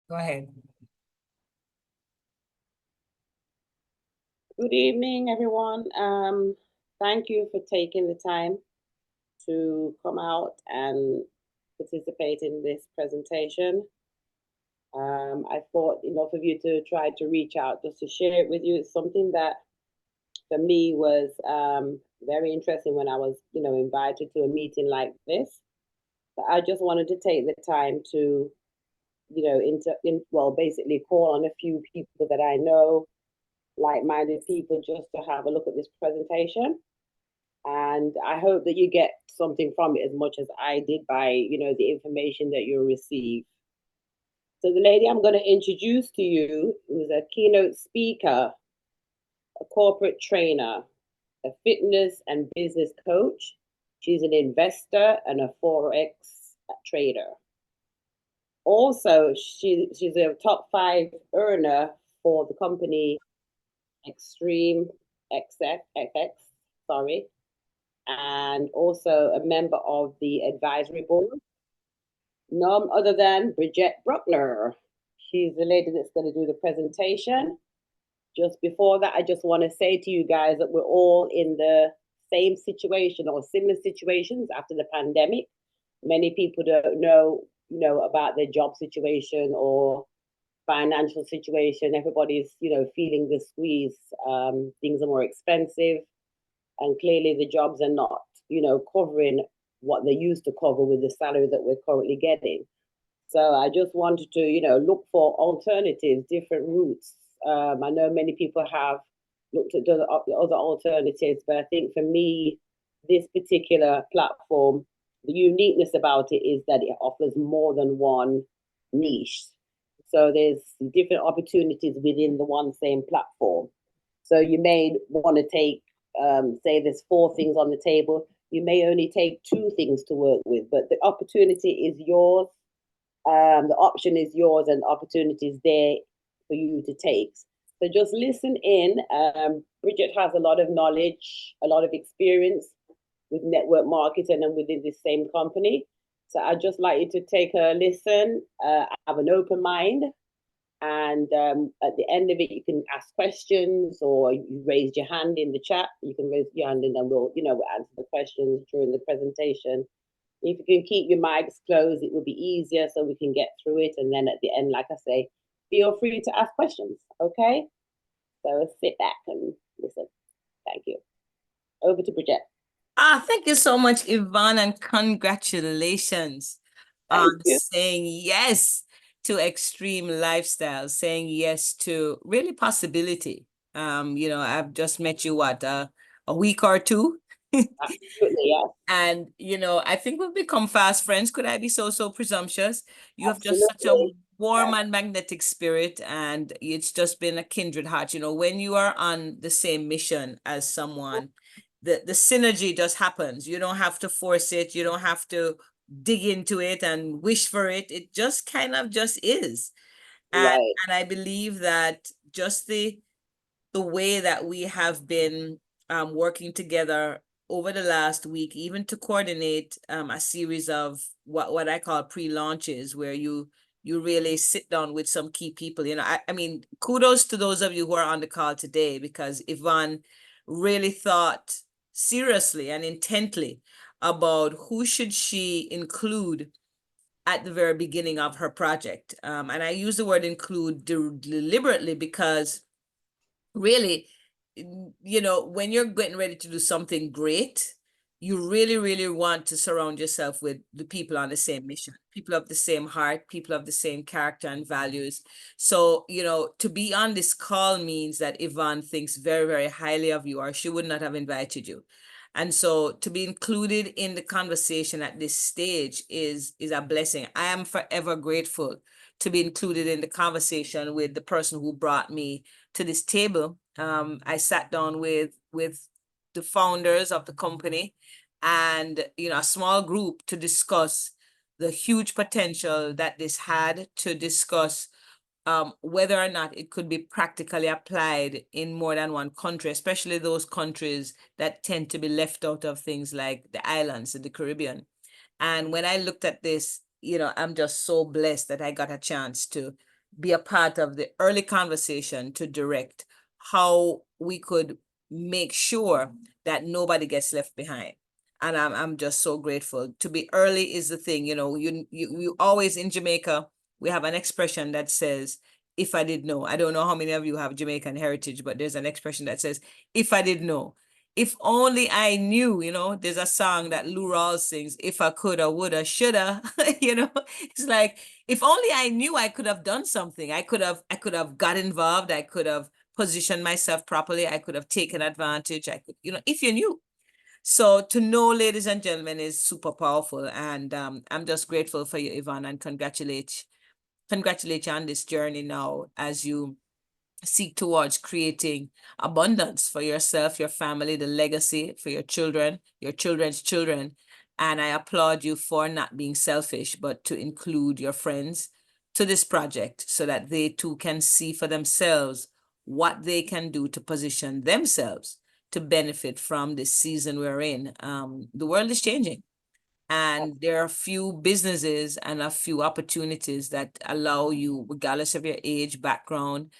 Go ahead. Good evening, everyone. Thank you for taking the time to come out and participate in this presentation. I thought enough of you to try to reach out just to share it with you. It's something that for me was very interesting when I was, invited to a meeting like this. But I just wanted to take the time to, basically call on a few people that I know, like-minded people, just to have a look at this presentation. And I hope that you get something from it as much as I did by, the information that you'll receive. So the lady I'm going to introduce to you is a keynote speaker, a corporate trainer, a fitness and business coach. She's an investor and a Forex trader. Also, she's a top 5 earner for the company Extreme XFX, sorry, and also a member of the advisory board. None other than Bridget Bruckner. She's the lady that's going to do the presentation. Just before that, I just want to say to you guys that we're all in the same situation or similar situations after the pandemic. Many people don't know, about their job situation or financial situation. Everybody's, feeling the squeeze. Things are more expensive, and clearly the jobs are not, covering what they used to cover with the salary that we're currently getting. So I just wanted to, look for alternatives, different routes. I know many people have looked at the other alternatives, but I think for me, this particular platform, the uniqueness about it is that it offers more than one niche. So there's different opportunities within the one same platform. So you may want to take, say, there's 4 things on the table. You may only take 2 things to work with, but the opportunity is yours. The option is yours, and the opportunity is there for you to take. So just listen in. Bridget has a lot of knowledge, a lot of experience with network marketing and within this same company. So I'd just like you to take a listen, have an open mind, and at the end of it, you can ask questions, or you raise your hand in the chat. You can raise your hand, and then we'll answer the questions during the presentation. If you can keep your mics closed, it will be easier so we can get through it. And then at the end, like I say, feel free to ask questions. Okay? So sit back and listen. Thank you. Over to Bridget. Thank you so much, Yvonne, and congratulations on Thank you. saying yes to extreme lifestyle, saying yes to really possibility. I've just met you a week or two. Absolutely, yeah. And I think we've become fast friends. Could I be so presumptuous? You have just such a Absolutely. warm Yeah. and magnetic spirit, and it's just been a kindred heart. When you are on the same mission as someone, the synergy just happens. You don't have to force it. You don't have to dig into it and wish for it. It just kind of just is. And Right. and I believe that just the way that we have been working together over the last week, even to coordinate a series of what I call pre-launches, where you really sit down with some key people. I mean, kudos to those of you who are on the call today, because Yvonne really thought seriously and intently about who should she include at the very beginning of her project. And I use the word include deliberately because really, when you're getting ready to do something great, you really want to surround yourself with the people on the same mission, people of the same heart, people of the same character and values. So, to be on this call means that Yvonne thinks very highly of you, or she would not have invited you. And so to be included in the conversation at this stage is a blessing. I am forever grateful to be included in the conversation with the person who brought me to this table. I sat down with the founders of the company and a small group to discuss the huge potential that this had, to discuss whether or not it could be practically applied in more than one country, especially those countries that tend to be left out of things like the islands in the Caribbean. And when I looked at this, I'm just so blessed that I got a chance to be a part of the early conversation to direct how we could make sure that nobody gets left behind. And I'm just so grateful. To be early is the thing, you always in Jamaica, we have an expression that says, if I did know. I don't know how many of you have Jamaican heritage, but there's an expression that says, if I did know. If only I knew, there's a song that Lou Rawls sings, if I coulda, woulda, shoulda, it's like, if only I knew I could have done something. I could have got involved. I could have positioned myself properly. I could have taken advantage. I could, if you knew. So to know, ladies and gentlemen, is super powerful. And I'm just grateful for you, Yvonne, and congratulate you on this journey now as you seek towards creating abundance for yourself, your family, the legacy for your children, your children's children. And I applaud you for not being selfish, but to include your friends to this project so that they too can see for themselves what they can do to position themselves to benefit from this season we're in. The world is changing. And there are a few businesses and a few opportunities that allow you, regardless of your age, background,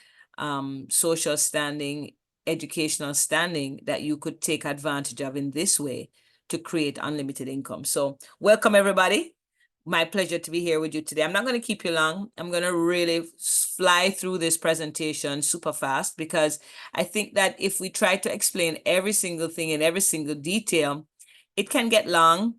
social standing, educational standing, that you could take advantage of in this way to create unlimited income. So welcome, everybody. My pleasure to be here with you today. I'm not going to keep you long. I'm going to really fly through this presentation super fast because I think that if we try to explain every single thing in every single detail, it can get long.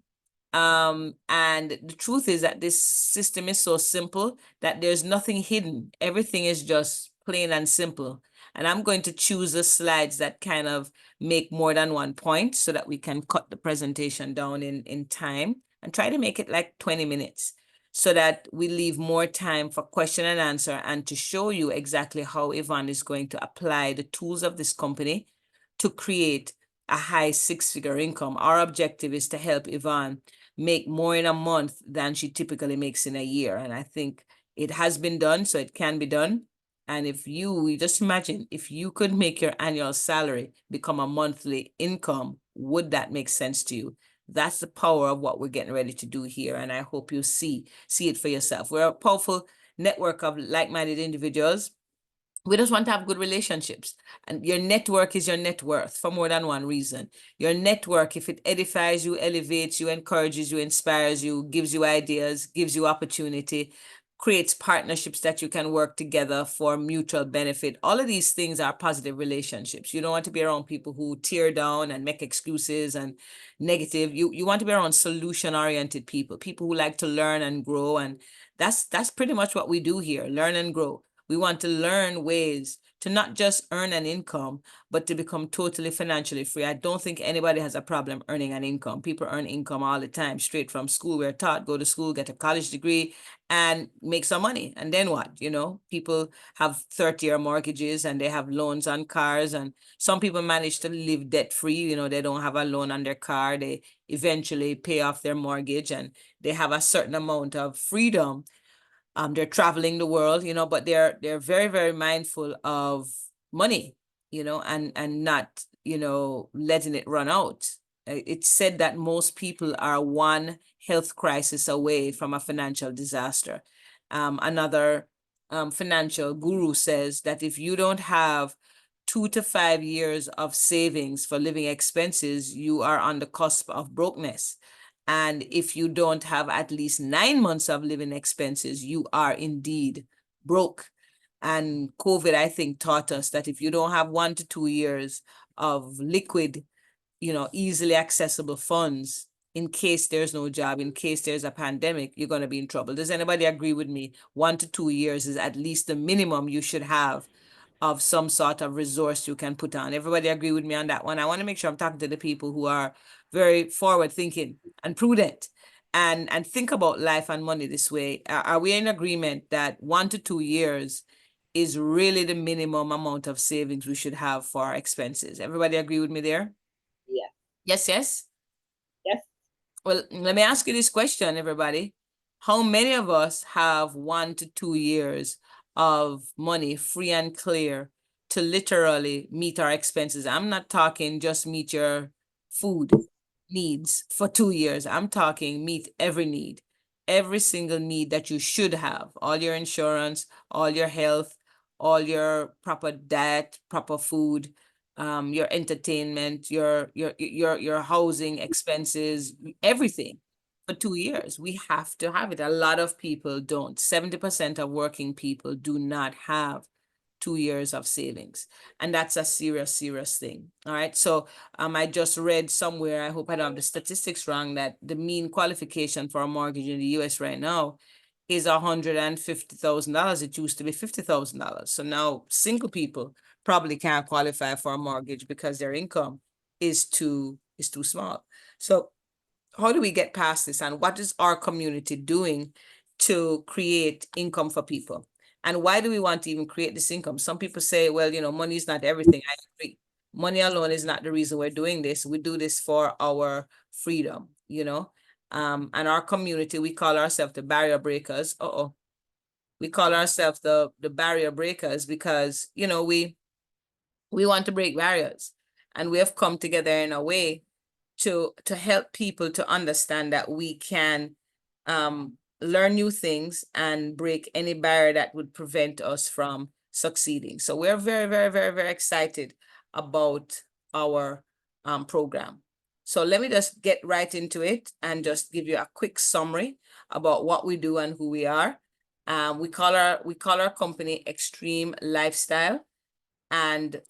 And the truth is that this system is so simple that there's nothing hidden. Everything is just plain and simple. And I'm going to choose the slides that kind of make more than one point so that we can cut the presentation down in time and try to make it like 20 minutes so that we leave more time for question and answer and to show you exactly how Yvonne is going to apply the tools of this company to create a high six-figure income. Our objective is to help Yvonne make more in a month than she typically makes in a year. And I think it has been done, so it can be done. And if you just imagine, if you could make your annual salary become a monthly income, would that make sense to you? That's the power of what we're getting ready to do here. And I hope you see it for yourself. We're a powerful network of like-minded individuals. We just want to have good relationships. And your network is your net worth for more than one reason. Your network, if it edifies you, elevates you, encourages you, inspires you, gives you ideas, gives you opportunity, creates partnerships that you can work together for mutual benefit. All of these things are positive relationships. You don't want to be around people who tear down and make excuses and negative. You want to be around solution-oriented people, people who like to learn and grow. And that's pretty much what we do here, learn and grow. We want to learn ways to not just earn an income, but to become totally financially free. I don't think anybody has a problem earning an income. People earn income all the time, straight from school. We're taught, go to school, get a college degree, and make some money. And then what? People have 30-year mortgages and they have loans on cars. And some people manage to live debt-free. They don't have a loan on their car. They eventually pay off their mortgage and they have a certain amount of freedom. They're traveling the world, but they're very, very mindful of money, and not, letting it run out. It's said that most people are one health crisis away from a financial disaster. Another financial guru says that if you don't have 2 to 5 years of savings for living expenses, you are on the cusp of brokenness. And if you don't have at least 9 months of living expenses, you are indeed broke. And COVID, I think, taught us that if you don't have 1 to 2 years of liquid, easily accessible funds, in case there's no job, in case there's a pandemic, you're going to be in trouble. Does anybody agree with me? 1 to 2 years is at least the minimum you should have of some sort of resource you can put on. Everybody agree with me on that one? I want to make sure I'm talking to the people who are very forward thinking and prudent and think about life and money this way. Are we in agreement that 1 to 2 years is really the minimum amount of savings we should have for our expenses? Everybody agree with me there? Yeah. Yes, yes. Yes. Well, let me ask you this question, everybody. How many of us have 1 to 2 years of money free and clear to literally meet our expenses? I'm not talking just meet your food needs for 2 years. I'm talking meet every need, every single need that you should have, all your insurance, all your health, all your proper diet, proper food, your entertainment, your housing expenses, everything for 2 years. We have to have it. A lot of people don't. 70% of working people do not have 2 years of savings. And that's a serious, serious thing. All right. So I just read somewhere, I hope I don't have the statistics wrong, that the mean qualification for a mortgage in the US right now is $150,000. It used to be $50,000. So now single people probably can't qualify for a mortgage because their income is too small. So how do we get past this, and what is our community doing to create income for people? And why do we want to even create this income? Some people say, well, money is not everything. I agree. Money alone is not the reason we're doing this. We do this for our freedom. And our community, we call ourselves the barrier breakers. We call ourselves the barrier breakers because, we want to break barriers, and we have come together in a way to help people to understand that we can learn new things and break any barrier that would prevent us from succeeding. So we're very, very, very, very excited about our program. So let me just get right into it and just give you a quick summary about what we do and who we are. We call our company Extreme Lifestyle, and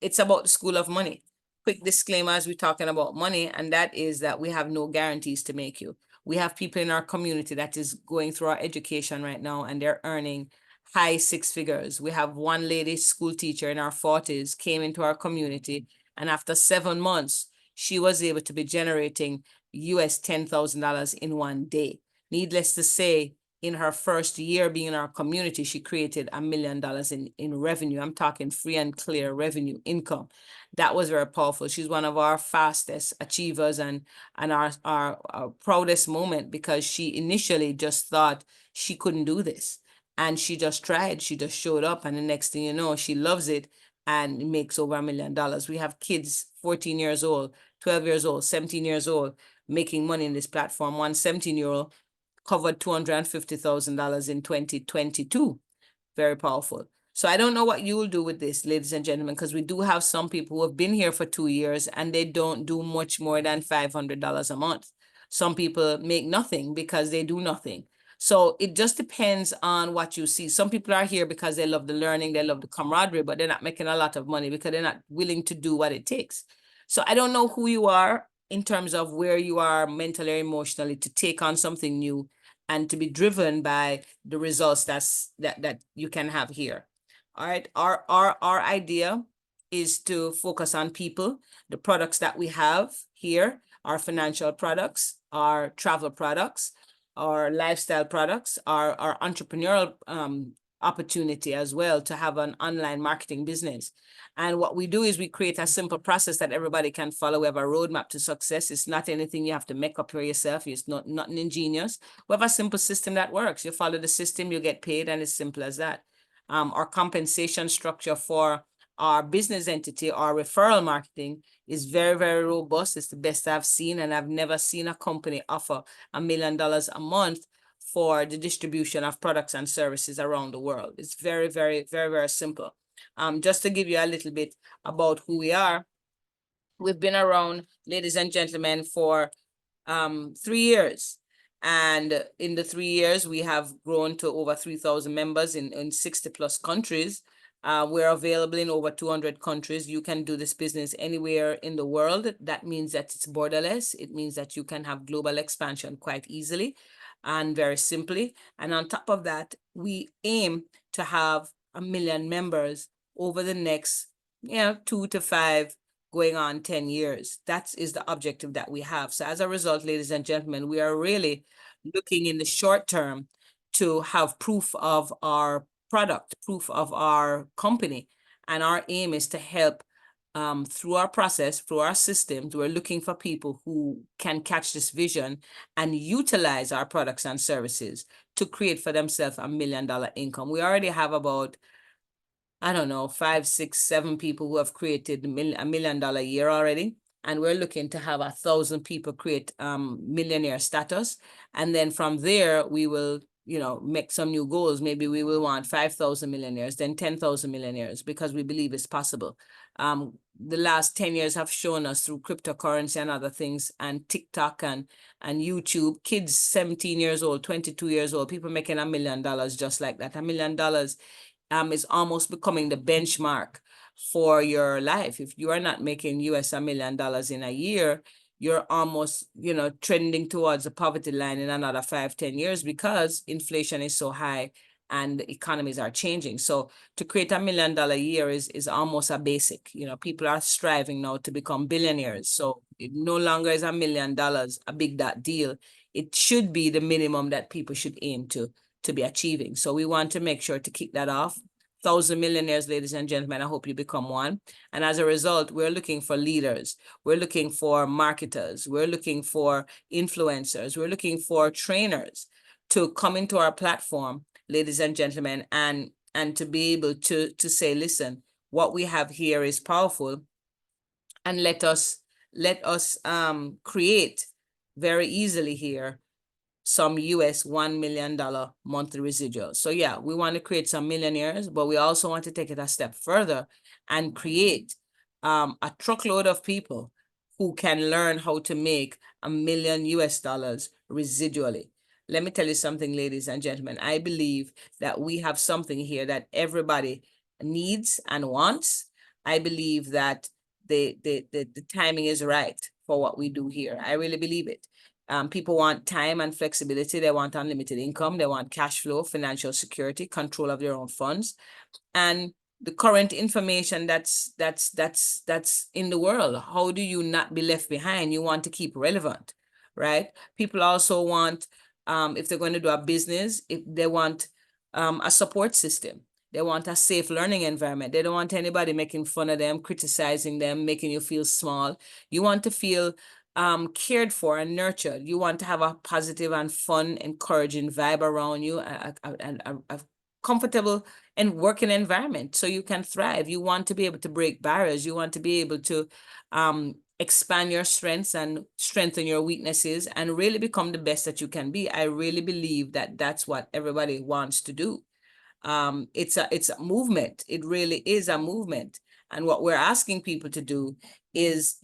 it's about the school of money. Quick disclaimer as we're talking about money, and that is that we have no guarantees to make you. We have people in our community that is going through our education right now, and they're earning high six figures. We have one lady school teacher in our 40s came into our community, and after 7 months, she was able to be generating US $10,000 in one day. Needless to say, in her first year being in our community, she created $1 million in revenue. I'm talking free and clear revenue income. That was very powerful. She's one of our fastest achievers and our proudest moment, because she initially just thought she couldn't do this. And she just tried. She just showed up. And the next thing you know, she loves it and makes over $1 million. We have kids 14 years old, 12 years old, 17 years old, making money in this platform. One 17-year-old covered $250,000 in 2022. Very powerful. So I don't know what you will do with this, ladies and gentlemen, because we do have some people who have been here for 2 years and they don't do much more than $500 a month. Some people make nothing because they do nothing. So it just depends on what you see. Some people are here because they love the learning, they love the camaraderie, but they're not making a lot of money because they're not willing to do what it takes. So I don't know who you are in terms of where you are mentally or emotionally to take on something new and to be driven by the results that you can have here. All right. Our idea is to focus on people, the products that we have here, our financial products, our travel products, our lifestyle products, our entrepreneurial opportunity as well to have an online marketing business. And what we do is we create a simple process that everybody can follow. We have a roadmap to success. It's not anything you have to make up for yourself. It's nothing ingenious. We have a simple system that works. You follow the system, you get paid, and it's simple as that. Our compensation structure for our business entity, our referral marketing, is very, very robust. It's the best I've seen, and I've never seen a company offer $1 million a month for the distribution of products and services around the world. It's very, very, very, very simple. Just to give you a little bit about who we are, we've been around, ladies and gentlemen, for 3 years. And in the 3 years, we have grown to over 3,000 members in 60 plus countries. We're available in over 200 countries. You can do this business anywhere in the world. That means that it's borderless. It means that you can have global expansion quite easily and very simply. And on top of that, we aim to have 1 million members over the next 2 to 5, going on 10 years. That is the objective that we have. So as a result, ladies and gentlemen, we are really looking in the short term to have proof of our product, proof of our company. And our aim is to help through our process, through our systems. We're looking for people who can catch this vision and utilize our products and services to create for themselves $1 million income. We already have about, I don't know, 5, 6, 7 people who have created $1 million a year already. And we're looking to have 1,000 people create millionaire status. And then from there, we will, make some new goals. Maybe we will want 5,000 millionaires, then 10,000 millionaires, because we believe it's possible. The last 10 years have shown us through cryptocurrency and other things, and TikTok and YouTube, kids 17 years old, 22 years old, people making $1 million just like that. $1 million is almost becoming the benchmark for your life. If you are not making US $1 million in a year, you're almost, trending towards the poverty line in another 5-10 years, because inflation is so high and the economies are changing. So to create $1 million a year is almost a basic. People are striving now to become billionaires. So it no longer is $1 million a big deal. It should be the minimum that people should aim to be achieving. So we want to make sure to kick that off. 1,000 millionaires, ladies and gentlemen, I hope you become one. And as a result, we're looking for leaders. We're looking for marketers. We're looking for influencers. We're looking for trainers to come into our platform, ladies and gentlemen, and to be able to say, listen, what we have here is powerful, and let us create very easily here some US $1 million monthly residual. So yeah, we want to create some millionaires, but we also want to take it a step further and create a truckload of people who can learn how to make $1 million US residually. Let me tell you something, ladies and gentlemen. I believe that we have something here that everybody needs and wants. I believe that the timing is right for what we do here. I really believe it. People want time and flexibility. They want unlimited income. They want cash flow, financial security, control of their own funds, and the current information that's in the world. How do you not be left behind? You want to keep relevant, right? People also want, if they're going to do a business, if they want a support system. They want a safe learning environment. They don't want anybody making fun of them, criticizing them, making you feel small. You want to feel cared for and nurtured. You want to have a positive and fun, encouraging vibe around you, a comfortable and working environment so you can thrive. You want to be able to break barriers. You want to be able to expand your strengths and strengthen your weaknesses and really become the best that you can be. I really believe that that's what everybody wants to do. It's a movement. It really is a movement. And what we're asking people to do is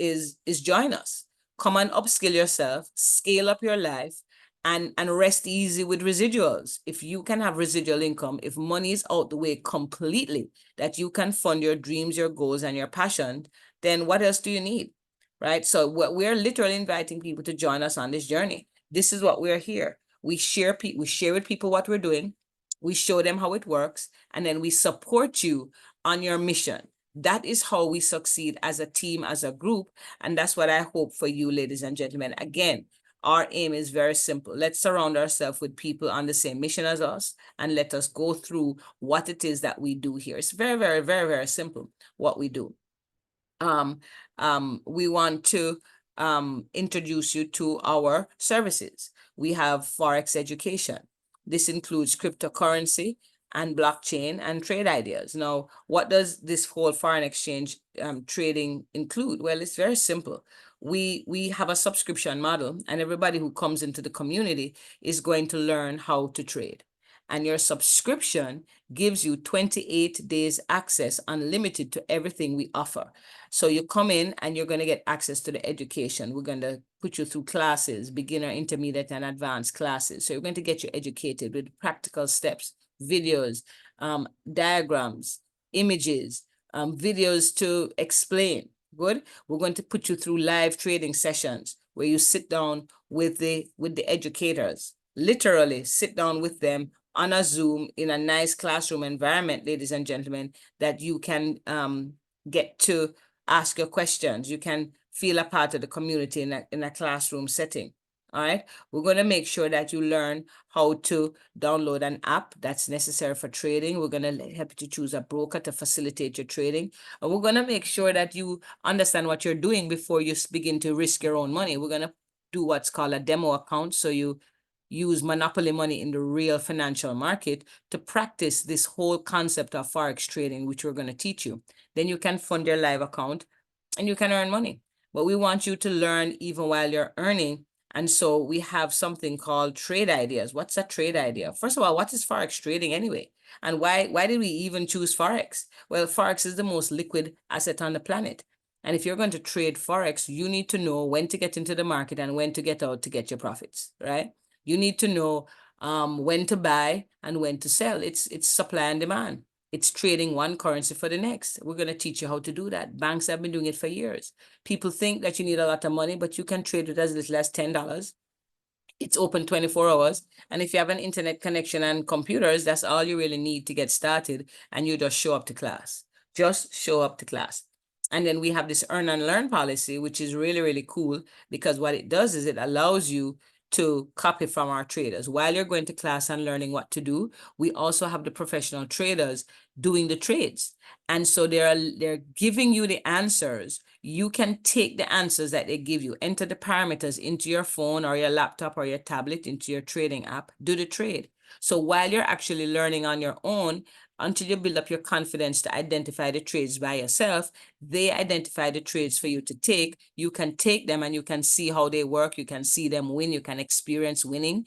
join us. Come and upskill yourself, scale up your life, and rest easy with residuals. If you can have residual income, if money is out the way completely, that you can fund your dreams, your goals, and your passion, then what else do you need? Right? So we're literally inviting people to join us on this journey. This is what we're here. We share with people what we're doing. We show them how it works, and then we support you on your mission. That is how we succeed as a team, as a group. And that's what I hope for you, ladies and gentlemen. Again, our aim is very simple. Let's surround ourselves with people on the same mission as us, and let us go through what it is that we do here. It's very, very, very, very simple what we do. We want to introduce you to our services. We have Forex education. This includes cryptocurrency and blockchain and trade ideas. Now, what does this whole foreign exchange trading include? Well, it's very simple. We have a subscription model, and everybody who comes into the community is going to learn how to trade. And your subscription gives you 28 days access, unlimited, to everything we offer. So you come in and you're going to get access to the education. We're going to put you through classes, beginner, intermediate, and advanced classes. So you're going to get you educated with practical steps, videos, diagrams, images, videos to explain. Good. We're going to put you through live trading sessions where you sit down with the educators, literally sit down with them on a Zoom in a nice classroom environment, ladies and gentlemen, that you can get to ask your questions. You can feel a part of the community in a classroom setting. All right. We're going to make sure that you learn how to download an app that's necessary for trading. We're going to help you to choose a broker to facilitate your trading. And we're going to make sure that you understand what you're doing before you begin to risk your own money. We're going to do what's called a demo account. So you use monopoly money in the real financial market to practice this whole concept of Forex trading, which we're going to teach you. Then you can fund your live account and you can earn money. But we want you to learn even while you're earning And so we have something called trade ideas. What's a trade idea? First of all, what is Forex trading anyway? And why did we even choose Forex? Well, Forex is the most liquid asset on the planet. And if you're going to trade Forex, you need to know when to get into the market and when to get out to get your profits, right? You need to know when to buy and when to sell. It's supply and demand. It's trading one currency for the next. We're going to teach you how to do that. Banks have been doing it for years. People think that you need a lot of money, but you can trade with as little as $10. It's open 24 hours. And if you have an internet connection and computers, that's all you really need to get started. And you just show up to class. Just show up to class. And then we have this earn and learn policy, which is really, really cool because what it does is it allows you to copy from our traders. While you're going to class and learning what to do, we also have the professional traders doing the trades. And so they're giving you the answers. You can take the answers that they give you, enter the parameters into your phone or your laptop or your tablet, into your trading app, do the trade. So while you're actually learning on your own, until you build up your confidence to identify the trades by yourself, they identify the trades for you to take. You can take them and you can see how they work. You can see them win. You can experience winning.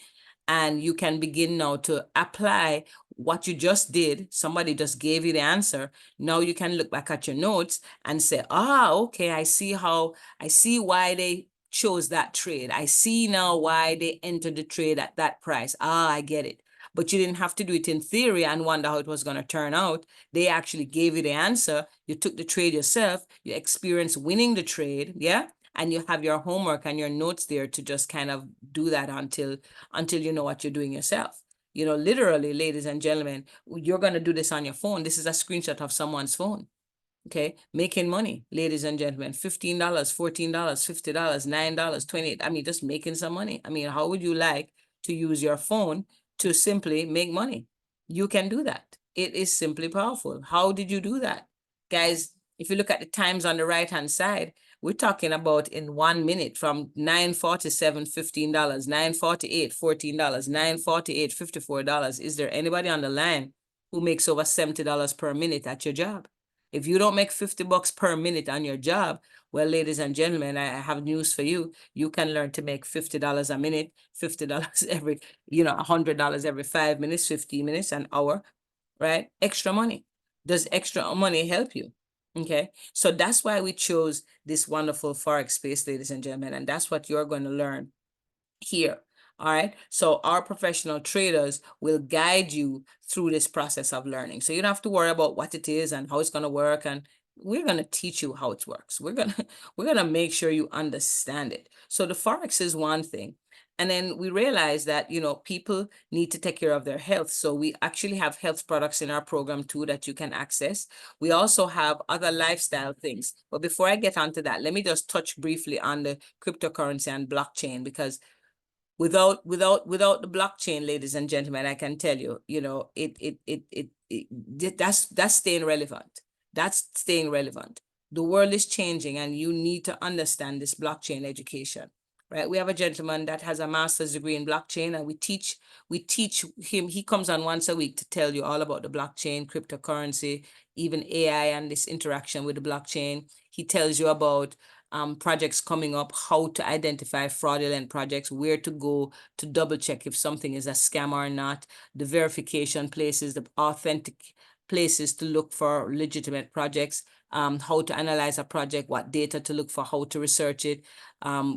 And you can begin now to apply what you just did. Somebody just gave you the answer. Now you can look back at your notes and say, okay, I see why they chose that trade. I see now why they entered the trade at that price. I get it. But you didn't have to do it in theory and wonder how it was going to turn out. They actually gave you the answer. You took the trade yourself. You experienced winning the trade. Yeah. And you have your homework and your notes there to just kind of do that until you know what you're doing yourself. Literally, ladies and gentlemen, you're going to do this on your phone. This is a screenshot of someone's phone. Okay, making money, ladies and gentlemen, $15, $14, $50, $9, 28. I mean, just making some money. I mean, how would you like to use your phone to simply make money? You can do that. It is simply powerful. How did you do that? Guys, if you look at the times on the right-hand side, we're talking about in 1 minute from 9:47, $15, 9:48, $14, 9:48, $54. Is there anybody on the line who makes over $70 per minute at your job? If you don't make $50 per minute on your job, well, ladies and gentlemen, I have news for you. You can learn to make $50 a minute, $50 every, $100 every 5 minutes, 15 minutes, an hour, right? Extra money. Does extra money help you? Okay. So that's why we chose this wonderful Forex space, ladies and gentlemen. And that's what you're going to learn here. All right. So our professional traders will guide you through this process of learning. So you don't have to worry about what it is and how it's going to work. And we're going to teach you how it works. We're going to make sure you understand it. So the Forex is one thing. And then we realize that, people need to take care of their health. So we actually have health products in our program too that you can access. We also have other lifestyle things. But before I get onto that, let me just touch briefly on the cryptocurrency and blockchain, because without the blockchain, ladies and gentlemen, I can tell you, that's staying relevant. That's staying relevant. The world is changing and you need to understand this blockchain education, right? We have a gentleman that has a master's degree in blockchain, and we teach him. He comes on once a week to tell you all about the blockchain, cryptocurrency, even AI and this interaction with the blockchain. He tells you about projects coming up, how to identify fraudulent projects, where to go to double check if something is a scam or not, the verification places, the authentic places to look for legitimate projects, how to analyze a project, what data to look for, how to research it.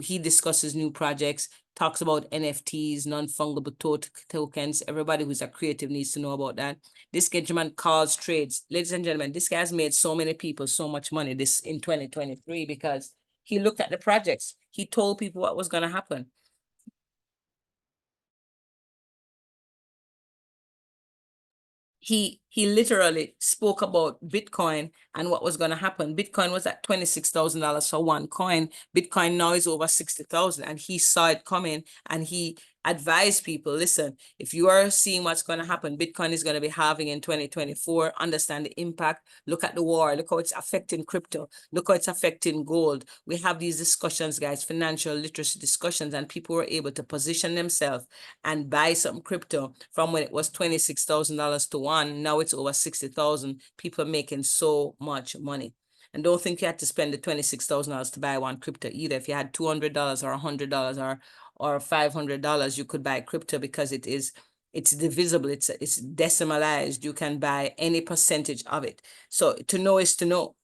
He discusses new projects, talks about NFTs, non-fungible tokens. Everybody who's a creative needs to know about that. This gentleman calls trades. Ladies and gentlemen, this guy's made so many people so much money this in 2023 because he looked at the projects. He told people what was going to happen. He literally spoke about Bitcoin and what was going to happen. Bitcoin was at $26,000 for one coin. Bitcoin now is over 60,000, and he saw it coming, and he advise people, listen, if you are seeing what's going to happen, Bitcoin is going to be halving in 2024, understand the impact, look at the war, look how it's affecting crypto, look how it's affecting gold. We have these discussions, guys, financial literacy discussions, and people were able to position themselves and buy some crypto from when it was $26,000 to one. Now it's over 60,000. People are making so much money. And don't think you had to spend the $26,000 to buy one crypto either. If you had $200 or $100 or $500, you could buy crypto because it's divisible, it's decimalized. You can buy any percentage of it. So to know is to know.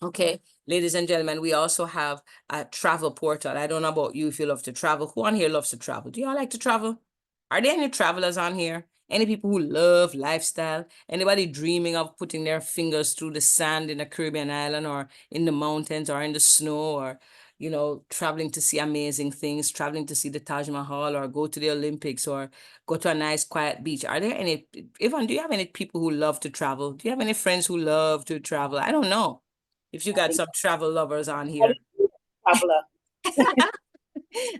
Okay, ladies and gentlemen, we also have a travel portal. I don't know about you if you love to travel. Who on here loves to travel? Do y'all like to travel? Are there any travelers on here? Any people who love lifestyle? Anybody dreaming of putting their fingers through the sand in a Caribbean island or in the mountains or in the snow or, traveling to see amazing things, traveling to see the Taj Mahal or go to the Olympics or go to a nice quiet beach? Are there any, Yvonne, do you have any people who love to travel? Do you have any friends who love to travel? I don't know if you I got think some travel lovers on I here. think traveler.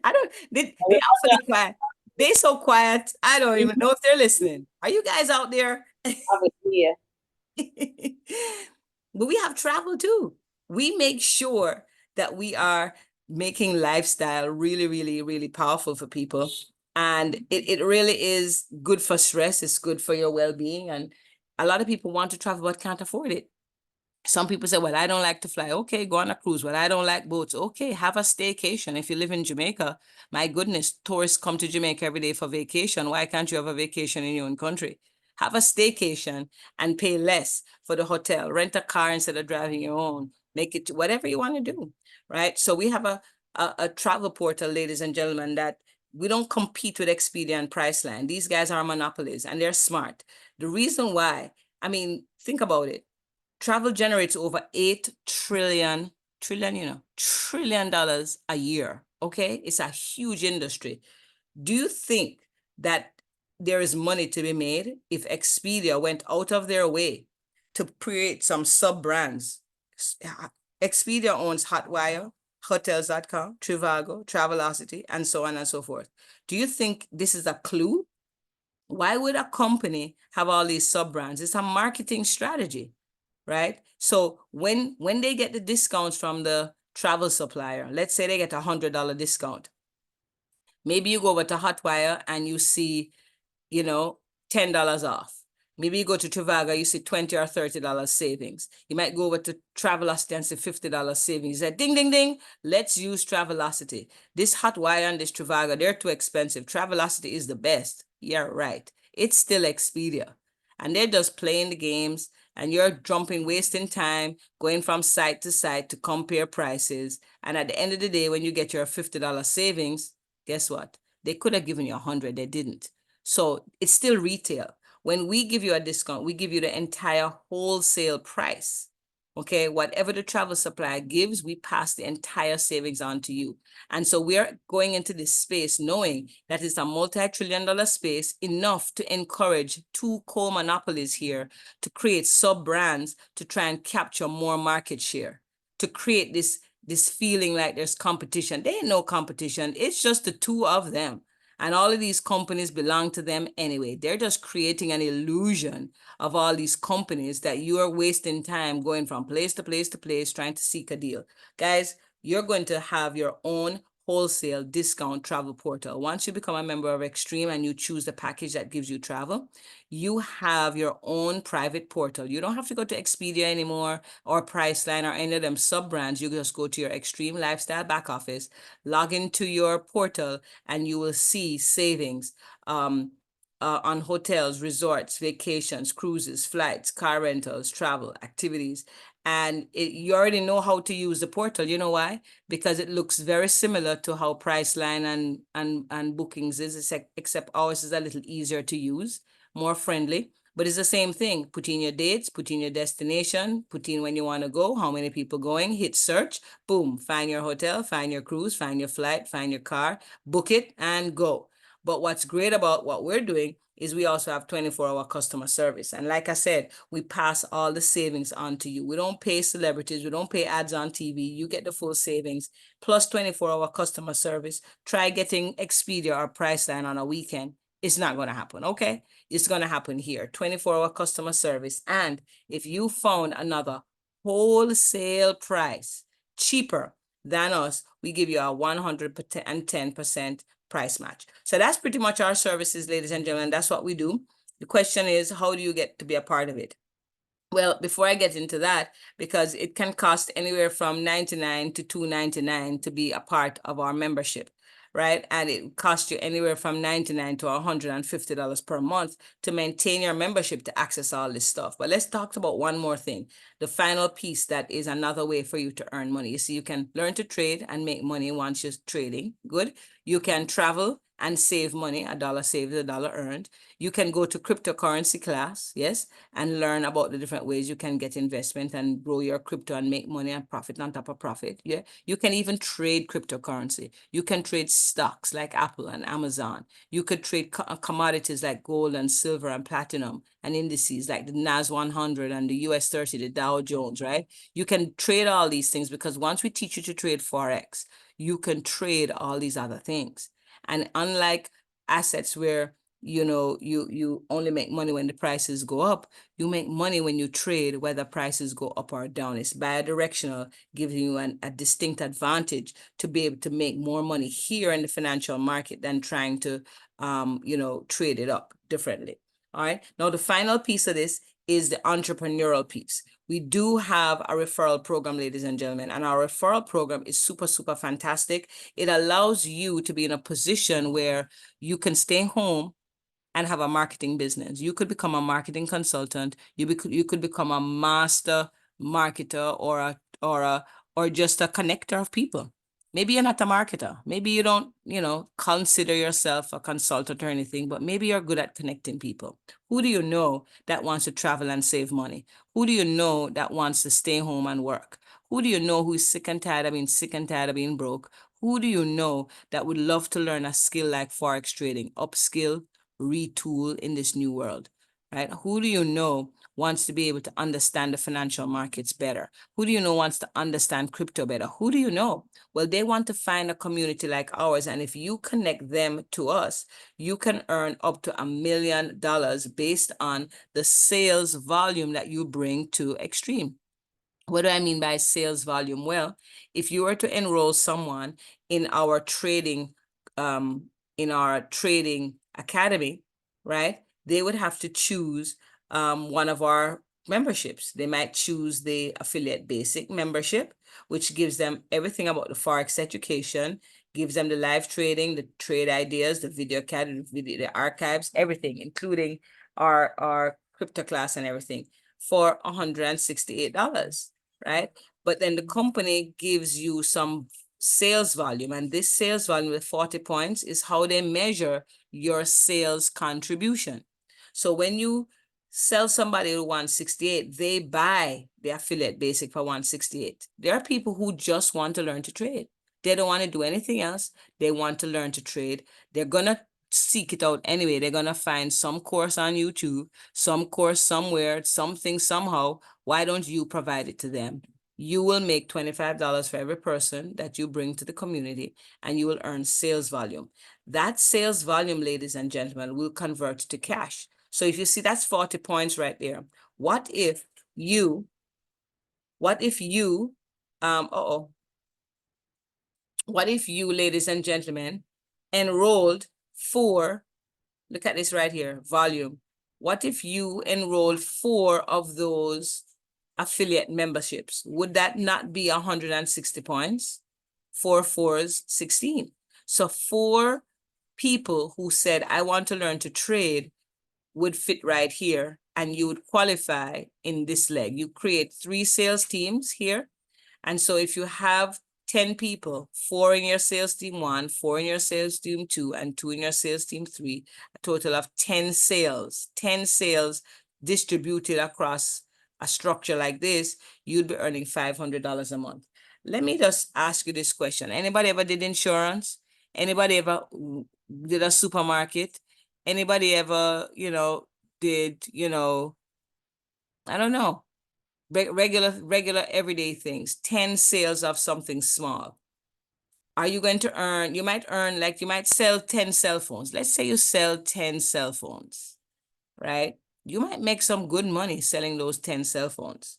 I don't, they awfully quiet. They so quiet. I don't even know if they're listening. Are you guys out there? Have it here. But we have travel too. We make sure that we are making lifestyle really, really, really powerful for people. And it really is good for stress. It's good for your well-being. And a lot of people want to travel but can't afford it. Some people say, well, I don't like to fly. Okay, go on a cruise. Well, I don't like boats. Okay, have a staycation. If you live in Jamaica, my goodness, tourists come to Jamaica every day for vacation. Why can't you have a vacation in your own country? Have a staycation and pay less for the hotel. Rent a car instead of driving your own. Make it whatever you want to do, right? So we have a travel portal, ladies and gentlemen, that we don't compete with Expedia and Priceline. These guys are monopolies and they're smart. The reason why, I mean, think about it. Travel generates over 8 trillion dollars a year. Okay. It's a huge industry. Do you think that there is money to be made if Expedia went out of their way to create some sub brands? Expedia owns Hotwire, Hotels.com, Trivago, Travelocity, and so on and so forth. Do you think this is a clue? Why would a company have all these sub brands? It's a marketing strategy, right? So when they get the discounts from the travel supplier, let's say they get $100 discount. Maybe you go over to Hotwire and you see, $10 off. Maybe you go to Trivago, you see $20 or $30 savings. You might go over to Travelocity and see $50 savings. You say, ding, ding, ding, let's use Travelocity. This Hotwire and this Trivago, they're too expensive. Travelocity is the best. Yeah, right. It's still Expedia. And they're just playing the games and you're jumping, wasting time, going from site to site to compare prices. And at the end of the day, when you get your $50 savings, guess what? They could have given you 100, they didn't. So it's still retail. When we give you a discount, we give you the entire wholesale price. Okay, whatever the travel supplier gives, we pass the entire savings on to you. And so we're going into this space knowing that it's a multi-trillion-dollar space, enough to encourage two co-monopolies here to create sub-brands to try and capture more market share, to create this feeling like there's competition. There ain't no competition. It's just the two of them. And all of these companies belong to them anyway. They're just creating an illusion of all these companies that you are wasting time going from place to place to place trying to seek a deal. Guys, you're going to have your own wholesale discount travel portal. Once you become a member of Extreme and you choose the package that gives you travel, you have your own private portal. You don't have to go to Expedia anymore or Priceline or any of them sub brands. You just go to your Extreme Lifestyle back office, log into your portal, and you will see savings on hotels, resorts, vacations, cruises, flights, car rentals, travel, activities. And you already know how to use the portal. You know why? Because it looks very similar to how Priceline and Bookings is, except ours is a little easier to use, more friendly. But it's the same thing. Put in your dates, put in your destination, put in when you want to go, how many people going, hit search, boom, find your hotel, find your cruise, find your flight, find your car, book it and go. But what's great about what we're doing is we also have 24-hour customer service. And like I said, we pass all the savings on to you. We don't pay celebrities. We don't pay ads on TV. You get the full savings plus 24-hour customer service. Try getting Expedia or Priceline on a weekend. It's not going to happen, okay? It's going to happen here. 24-hour customer service. And if you found another wholesale price cheaper than us, we give you a 110% price match. So that's pretty much our services, ladies and gentlemen. That's what we do. The question is, how do you get to be a part of it? Well, before I get into that, because it can cost anywhere from $99 to $299 to be a part of our membership. right? And it costs you anywhere from $99 to $150 per month to maintain your membership to access all this stuff. But let's talk about one more thing. The final piece that is another way for you to earn money. You see, you can learn to trade and make money once you're trading. Good. You can travel and save money. A dollar saved is a dollar earned. You can go to cryptocurrency class, yes, and learn about the different ways you can get investment and grow your crypto and make money and profit on top of profit. Yeah. You can even trade cryptocurrency. You can trade stocks like Apple and Amazon. You could trade commodities like gold and silver and platinum and indices like the NAS 100 and the US 30, the Dow Jones, right? You can trade all these things because once we teach you to trade Forex, you can trade all these other things. And unlike assets where you only make money when the prices go up, you make money when you trade whether prices go up or down. It's bidirectional, giving you a distinct advantage to be able to make more money here in the financial market than trying to trade it up differently. All right. Now, the final piece of this is the entrepreneurial piece. We do have a referral program, ladies and gentlemen, and our referral program is super, super fantastic. It allows you to be in a position where you can stay home and have a marketing business. You could become a marketing consultant. You could become a master marketer or just a connector of people. Maybe you're not a marketer. Maybe you don't, consider yourself a consultant or anything, but maybe you're good at connecting people. Who do you know that wants to travel and save money? Who do you know that wants to stay home and work? Who do you know who's sick and tired of being sick and tired of being broke? Who do you know that would love to learn a skill like Forex trading, upskill, retool in this new world, right? Who do you know wants to be able to understand the financial markets better? Who do you know wants to understand crypto better? Who do you know? Well, they want to find a community like ours. And if you connect them to us, you can earn up to $1 million based on the sales volume that you bring to Extreme. What do I mean by sales volume? Well, if you were to enroll someone in our trading, um, academy, right? They would have to choose one of our memberships. They might choose the affiliate basic membership, which gives them everything about the Forex education, gives them the live trading, the trade ideas, the video academy, the archives, everything, including our crypto class and everything for $168. Right? But then the company gives you some sales volume, and this sales volume with 40 points is how they measure your sales contribution. So when you sell somebody to 168, they buy the affiliate basic for 168. There are people who just want to learn to trade. They don't want to do anything else. They want to learn to trade. They're gonna seek it out anyway. They're gonna find some course on YouTube, some course somewhere, something somehow. Why don't you provide it to them? You will make $25 for every person that you bring to the community, and you will earn sales volume. That sales volume, ladies and gentlemen, will convert to cash. So if you see, that's 40 points right there. What if you, what if you, ladies and gentlemen, enrolled for, look at this right here, volume. What if you enrolled 4 of those affiliate memberships? Would that not be 160 points? 4 fours, 16. So 4 people who said, I want to learn to trade would fit right here, and you would qualify in this leg. You create 3 sales teams here. And so if you have 10 people, 4 in your sales team 1, 4 in your sales team 2, and 2 in your sales team 3, a total of 10 sales distributed across a structure like this, you'd be earning $500 a month. Let me just ask you this question. Anybody ever did insurance? Anybody ever did a supermarket? Anybody ever, did, I don't know, regular everyday things, 10 sales of something small? Are you going to earn, you might earn, like you might sell 10 cell phones. Let's say you sell 10 cell phones, right? You might make some good money selling those 10 cell phones,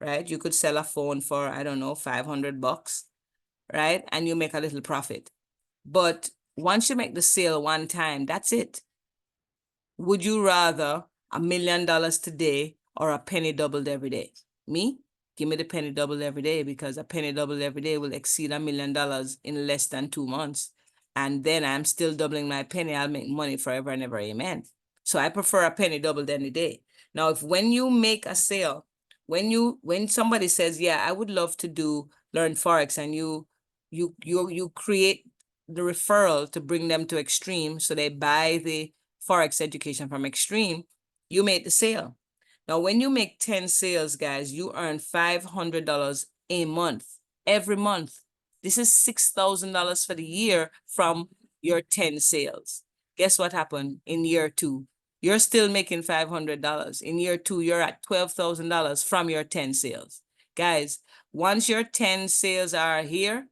right? You could sell a phone for, I don't know, $500, right? And you make a little profit. But once you make the sale one time, that's it. Would you rather $1 million today or a penny doubled every day? Me? Give me the penny doubled every day, because a penny doubled every day will exceed $1 million in less than 2 months. and then I'm still doubling my penny, I'll make money forever and ever, amen. So I prefer a penny doubled any day. Now, when you make a sale, when somebody says, yeah, I would love to learn Forex, and you create the referral to bring them to Extreme, so they buy the Forex education from Extreme, you make the sale. Now, when you make 10 sales, guys, you earn $500 a month, every month. This is $6,000 for the year from your 10 sales. Guess what happened in year 2? You're still making $500. In year 2, you're at $12,000 from your 10 sales. Guys, once your 10 sales are here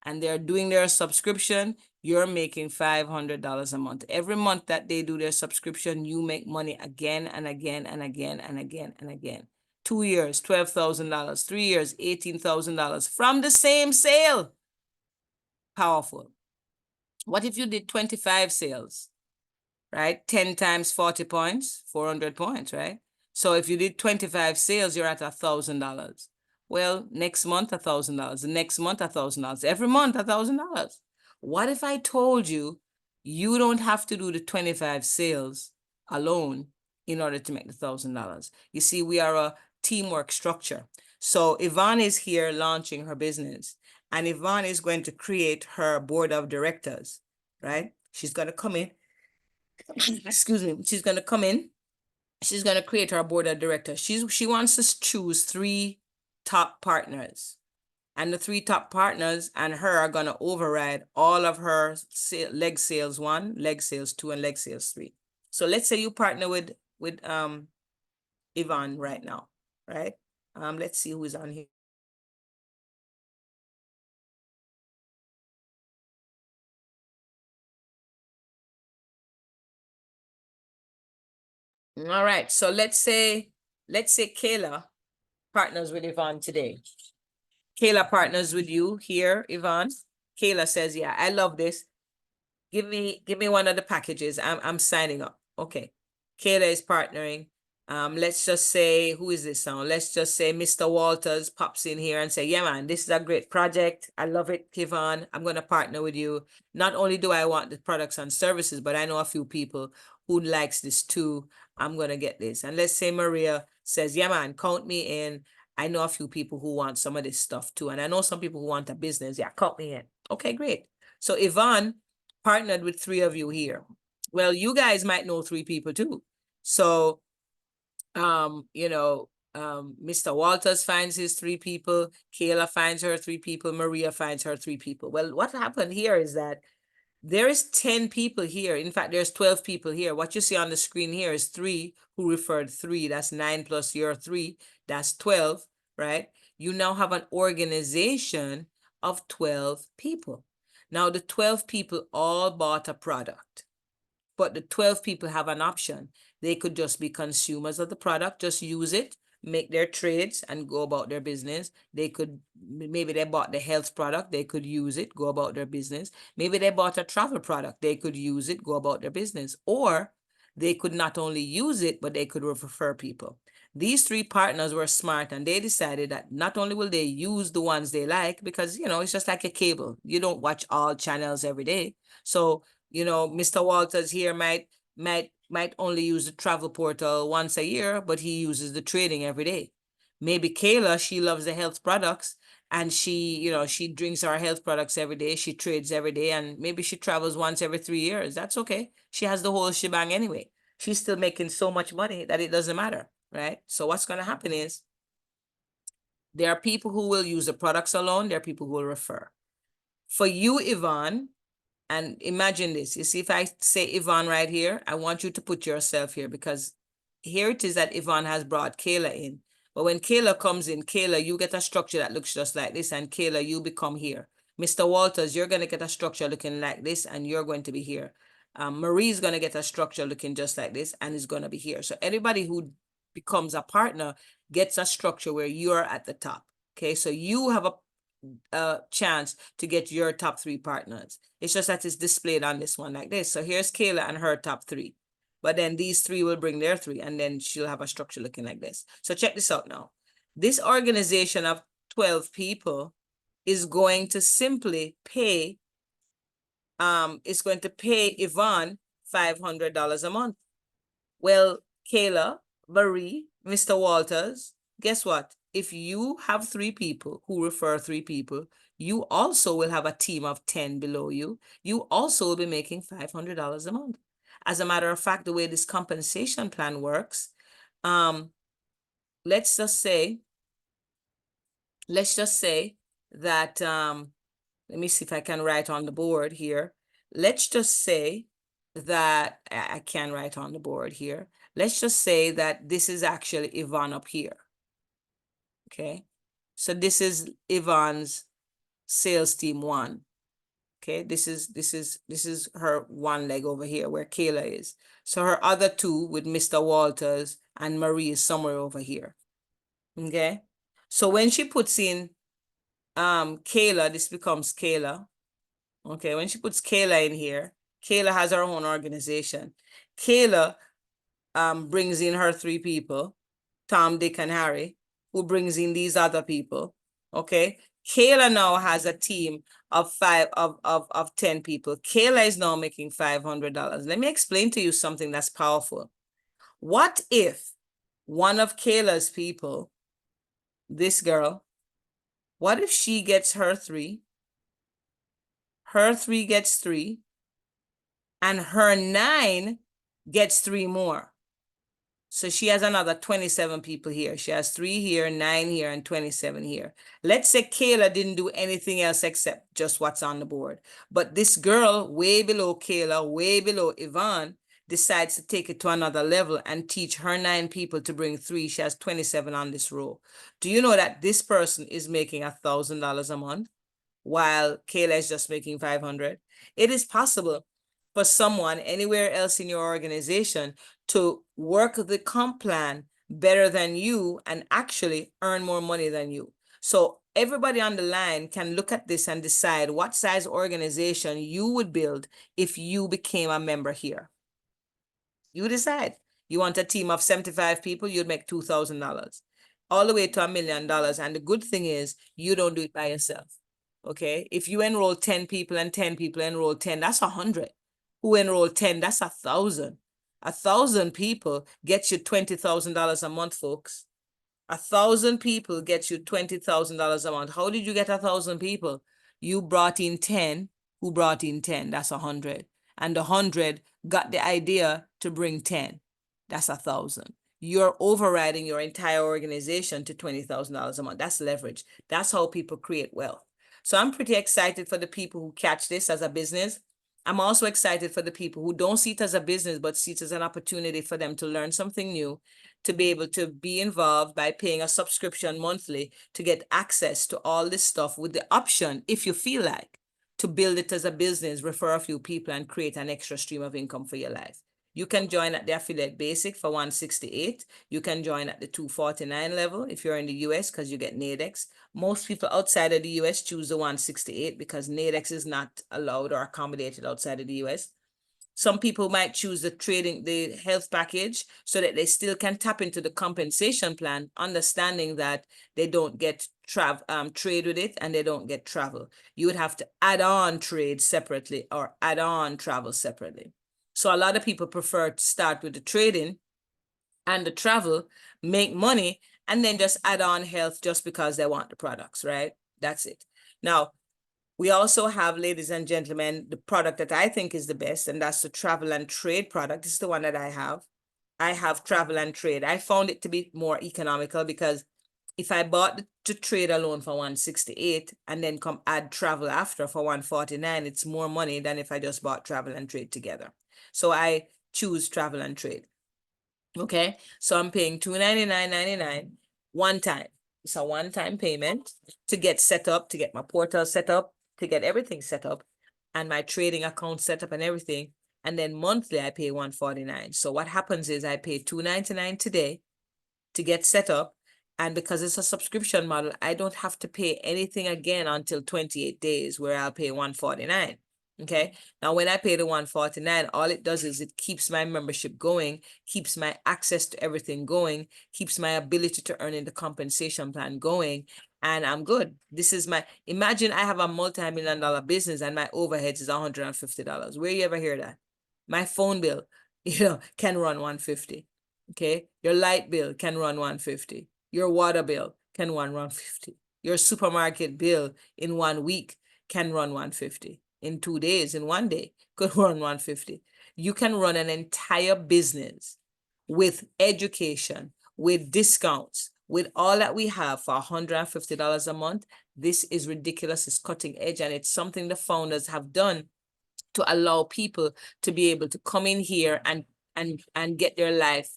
and they're doing their subscription, you're making $500 a month. Every month that they do their subscription, you make money again and again and again and again and again. 2 years, $12,000. 3 years, $18,000 from the same sale. Powerful. What if you did 25 sales, right? 10 times 40 points, 400 points, right? So if you did 25 sales, you're at $1,000. Well, next month, $1,000. The next month, $1,000. Every month, $1,000. What if I told you you don't have to do the 25 sales alone in order to make the $1,000? You see, we are a teamwork structure. So Yvonne is here launching her business, and Yvonne is going to create her board of directors, right? She's going to come in. Excuse me. She's going to come in. She's going to create her board of directors. She wants to choose 3 top partners. And the 3 top partners and her are going to override all of her leg sales 1, leg sales 2, and leg sales 3. So let's say you partner with Yvonne right now, right? Let's see who's on here. All right. So let's say Kayla partners with Yvonne today. Kayla partners with you here, Yvonne. Kayla says, yeah, I love this. Give me one of the packages. I'm signing up. Okay. Kayla is partnering. Let's just say, who is this now? Let's just say Mr. Walters pops in here and say, yeah, man, this is a great project. I love it, Yvonne. I'm going to partner with you. Not only do I want the products and services, but I know a few people who likes this too. I'm going to get this. And let's say Maria says, yeah, man, count me in. I know a few people who want some of this stuff too. And I know some people who want a business. Yeah, count me in. Okay, great. So Yvonne partnered with 3 of you here. Well, you guys might know 3 people too. So, Mr. Walters finds his 3 people, Kayla finds her 3 people, Maria finds her 3 people. Well, what happened here is that there is 10 people here. In fact, there's 12 people here. What you see on the screen here is 3 who referred 3. That's 9 plus your 3. That's 12, right? You now have an organization of 12 people. Now, the 12 people all bought a product, but the 12 people have an option. They could just be consumers of the product, just use it, make their trades and go about their business. They could, maybe they bought the health product, they could use it, go about their business. Maybe they bought a travel product, they could use it, go about their business. Or they could not only use it, but they could refer people. These 3 partners were smart, and they decided that not only will they use the ones they like, because, it's just like a cable. You don't watch all channels every day. So, Mr. Walters here might only use the travel portal once a year, but he uses the trading every day. Maybe Kayla, she loves the health products, and she drinks our health products every day. She trades every day, and maybe she travels once every 3 years. That's okay. She has the whole shebang anyway. She's still making so much money that it doesn't matter, right? So what's going to happen is there are people who will use the products alone. There are people who will refer. For you, Yvonne, and imagine this. You see, if I say Yvonne right here, I want you to put yourself here, because here it is that Yvonne has brought Kayla in. But when Kayla comes in, Kayla, you get a structure that looks just like this, and Kayla, you become here. Mr. Walters, you're going to get a structure looking like this, and you're going to be here. Marie's going to get a structure looking just like this, and is going to be here. So anybody who becomes a partner gets a structure where you're at the top. Okay, so you have a chance to get your top 3 partners. It's just that it's displayed on this one like this. So here's Kayla and her top 3. But then these 3 will bring their 3, and then she'll have a structure looking like this. So check this out now. This organization of 12 people is going to simply pay is going to pay Yvonne $500 a month. Well, Kayla, Marie, Mr. Walters, guess what? If you have 3 people who refer 3 people, you also will have a team of 10 below you. You also will be making $500 a month. As a matter of fact, the way this compensation plan works, let's just say that, let me see if I can write on the board here. Let's just say that I can write on the board here. Let's just say that this is actually Yvonne up here. Okay. So this is Yvonne's sales team 1. Okay, this is her one leg over here where Kayla is. So her other 2 with Mr. Walters and Marie is somewhere over here. Okay. So when she puts in Kayla, this becomes Kayla. Okay, when she puts Kayla in here, Kayla has her own organization. Kayla brings in her 3 people, Tom, Dick, and Harry, who brings in these other people. Okay. Kayla now has a team of 10 people. Kayla is now making $500. Let me explain to you something that's powerful. What if one of Kayla's people, this girl, what if she gets her 3, her 3 gets 3, and her 9 gets 3 more? So she has another 27 people here. She has 3 here, 9 here, and 27 here. Let's say Kayla didn't do anything else except just what's on the board. But this girl, way below Kayla, way below Yvonne, decides to take it to another level and teach her 9 people to bring 3. She has 27 on this row. Do you know that this person is making $1,000 a month while Kayla is just making 500? It is possible for someone anywhere else in your organization to work the comp plan better than you and actually earn more money than you. So everybody on the line can look at this and decide what size organization you would build if you became a member here. You decide. You want a team of 75 people, you'd make $2,000, all the way to $1 million. And the good thing is you don't do it by yourself. Okay. If you enroll 10 people and 10 people enroll 10, that's 100. Who enroll 10, that's 1,000. 1,000 people gets you $20,000 a month, folks. 1,000 people gets you $20,000 a month. How did you get 1,000 people? You brought in 10. Who brought in 10? That's 100. And the 100 got the idea to bring 10. That's 1,000. You're overriding your entire organization to $20,000 a month. That's leverage. That's how people create wealth. So I'm pretty excited for the people who catch this as a business. I'm also excited for the people who don't see it as a business, but see it as an opportunity for them to learn something new, to be able to be involved by paying a subscription monthly to get access to all this stuff with the option, if you feel like, to build it as a business, refer a few people, and create an extra stream of income for your life. You can join at the affiliate basic for $168. You can join at the $249 level if you're in the US because you get NADEX. Most people outside of the US choose the $168 because NADEX is not allowed or accommodated outside of the US. Some people might choose the health package so that they still can tap into the compensation plan, understanding that they don't get trade with it and they don't get travel. You would have to add on trade separately or add on travel separately. So a lot of people prefer to start with the trading and the travel, make money, and then just add on health just because they want the products, right? That's it. Now, we also have, ladies and gentlemen, the product that I think is the best, and that's the travel and trade product. This is the one that I have. I have travel and trade. I found it to be more economical because if I bought the trade alone for $168 and then come add travel after for $149, it's more money than if I just bought travel and trade together. So I choose travel and trade. Okay, so I'm paying $299.99 one time. It's a one-time payment to get set up, to get my portal set up, to get everything set up, and my trading account set up and everything. And then monthly I pay $149. So what happens is I pay $299 today to get set up. And because it's a subscription model, I don't have to pay anything again until 28 days where I'll pay $149. Okay. Now, when I pay the $149, all it does is it keeps my membership going, keeps my access to everything going, keeps my ability to earn in the compensation plan going. and I'm good. This is imagine I have a multi-million-dollar business and my overheads is $150. Where you ever hear that? My phone bill, can run 150. Okay. Your light bill can run 150. Your water bill can run 150. Your supermarket bill in 1 week can run 150. In 2 days, in one day, could run 150. You can run an entire business with education, with discounts, with all that we have for $150 a month. This is ridiculous. It's cutting edge, and it's something the founders have done to allow people to be able to come in here and get their life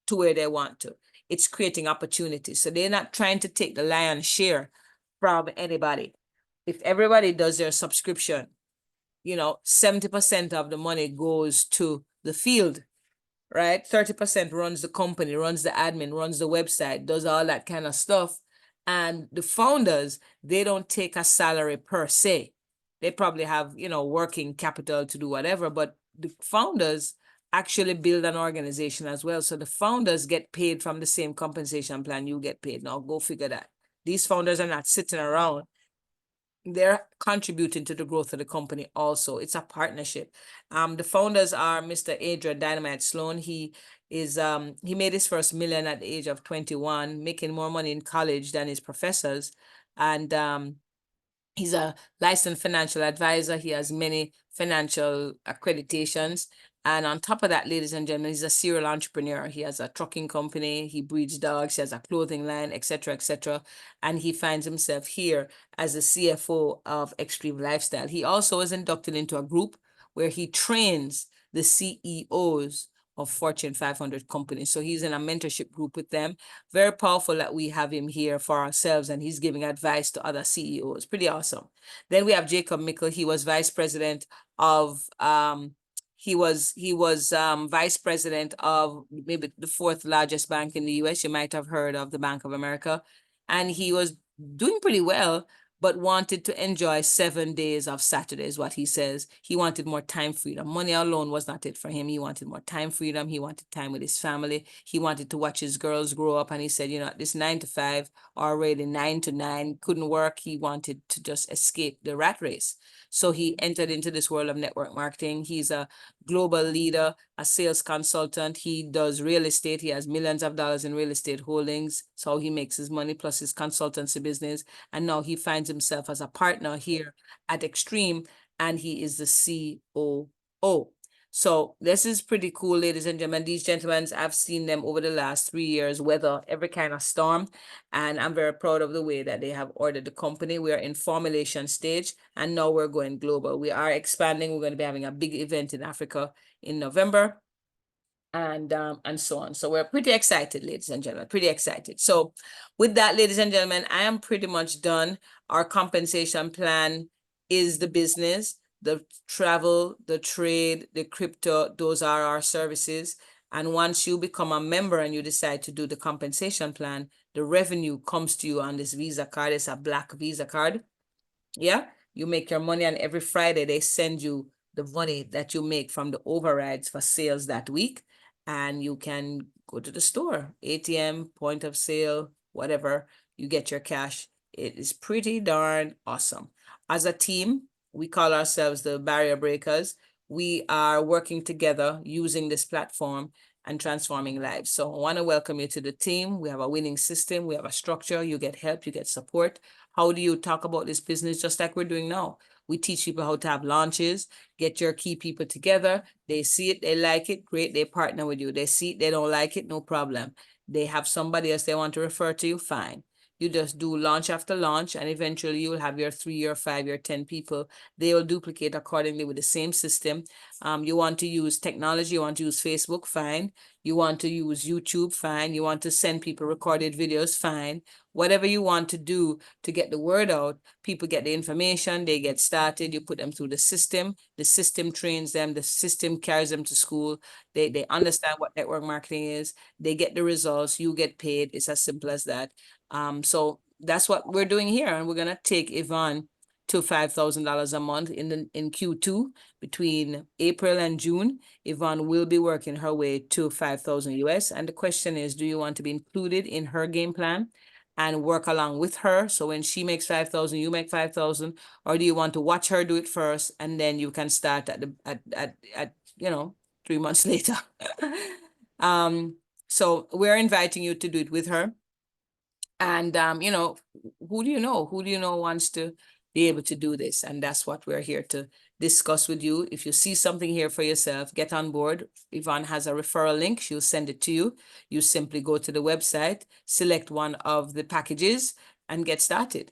to where they want to. It's creating opportunities. So they're not trying to take the lion's share from anybody. If everybody does their subscription, 70% of the money goes to the field, right? 30% runs the company, runs the admin, runs the website, does all that kind of stuff. And the founders, they don't take a salary per se. They probably have, working capital to do whatever, but the founders actually build an organization as well. So the founders get paid from the same compensation plan you get paid. Now go figure that. These founders are not sitting around, they're contributing to the growth of the company also. It's a partnership. The founders are Mr. Adrian Dynamite Sloan. He made his first million at the age of 21, making more money in college than his professors. And he's a licensed financial advisor. He has many financial accreditations. And on top of that, ladies and gentlemen, he's a serial entrepreneur. He has a trucking company, he breeds dogs, he has a clothing line, etc., etc. And he finds himself here as the CFO of Extreme Lifestyle. He also is inducted into a group where he trains the CEOs of Fortune 500 companies. So he's in a mentorship group with them. Very powerful that we have him here for ourselves, and he's giving advice to other CEOs. Pretty awesome. Then we have Jacob Mickle. He was vice president of vice president of maybe the fourth largest bank in the US. You might have heard of the Bank of America. And he was doing pretty well, but wanted to enjoy 7 days of Saturdays, what he says. He wanted more time freedom. Money alone was not it for him. He wanted more time freedom. He wanted time with his family. He wanted to watch his girls grow up. And he said, this 9 to 5, already 9 to 9, couldn't work. He wanted to just escape the rat race. So he entered into this world of network marketing. He's a global leader, a sales consultant. He does real estate. He has millions of dollars in real estate holdings. So he makes his money plus his consultancy business. And now he finds himself as a partner here at Extreme, and he is the COO. So this is pretty cool, ladies and gentlemen. These gentlemen, I've seen them over the last 3 years weather every kind of storm, and I'm very proud of the way that they have ordered the company. We are in formulation stage, and now we're going global. We are expanding. We're going to be having a big event in Africa in November, and so on. So we're pretty excited, ladies and gentlemen, pretty excited. So with that, ladies and gentlemen, I am pretty much done. Our compensation plan is the business, the travel, the trade, the crypto, those are our services. And once you become a member and you decide to do the compensation plan, the revenue comes to you on this Visa card. It's a black Visa card. Yeah, you make your money, and every Friday they send you the money that you make from the overrides for sales that week, and you can go to the store, ATM, point of sale, whatever, you get your cash. It is pretty darn awesome. As a team, we call ourselves the Barrier Breakers. We are working together using this platform and transforming lives. So I want to welcome you to the team. We have a winning system. We have a structure. You get help, you get support. How do you talk about this business just like we're doing now? We teach people how to have launches, get your key people together. They see it, they like it, great, they partner with you. They see it, they don't like it, no problem. They have somebody else they want to refer to you, fine. You just do launch after launch, and eventually you'll have your 3-year, 5-year, 10 people. They will duplicate accordingly with the same system. You want to use technology, you want to use Facebook, fine. You want to use YouTube, fine. You want to send people recorded videos, fine. Whatever you want to do to get the word out, people get the information, they get started, you put them through the system trains them, the system carries them to school, they understand what network marketing is, they get the results, you get paid. It's as simple as that. So that's what we're doing here, and we're gonna take Yvonne to $5,000 a month in Q2. Between April and June, Yvonne will be working her way to 5,000 US. And the question is, do you want to be included in her game plan? and work along with her? So when she makes 5,000, you make 5,000, or do you want to watch her do it first and then you can start at 3 months later? So we're inviting you to do it with her. And who do you know? Who do you know wants to be able to do this? And that's what we're here to discuss with you. If you see something here for yourself, get on board. Yvonne has a referral link. She'll send it to you. You simply go to the website, select one of the packages, and get started.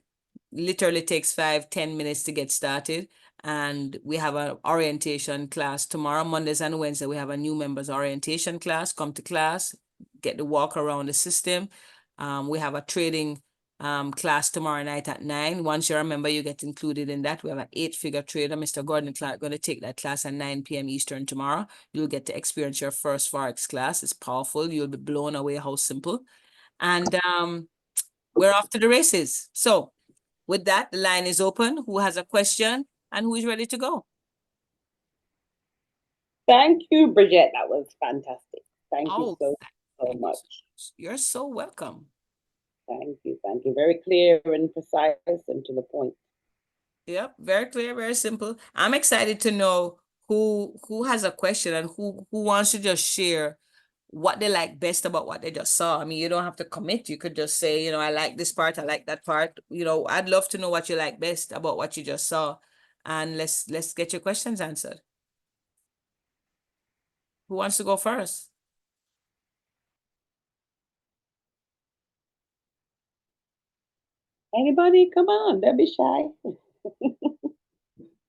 Literally takes 5-10 minutes to get started. And we have an orientation class tomorrow, Mondays and Wednesday. We have a new members orientation class. Come to class, get the walk around the system. We have a trading class tomorrow night at 9. Once you're a member, you get included in that. We have an 8-figure trader, Mr. Gordon Clark, going to take that class at 9 p.m. Eastern tomorrow. You'll get to experience your first Forex class. It's powerful. You'll be blown away how simple. And we're off to the races. So with that, the line is open. Who has a question and who is ready to go? Thank you, Bridget. That was fantastic. Thank you Oh, so thank you. much. You're so welcome. Thank you. Thank you. Very clear and precise and to the point. Yep, very clear, very simple. I'm excited to know who has a question and who wants to just share what they like best about what they just saw. I mean, you don't have to commit. You could just say, I like this part, I like that part. I'd love to know what you like best about what you just saw. And let's get your questions answered. Who wants to go first? Anybody? Come on, don't be shy.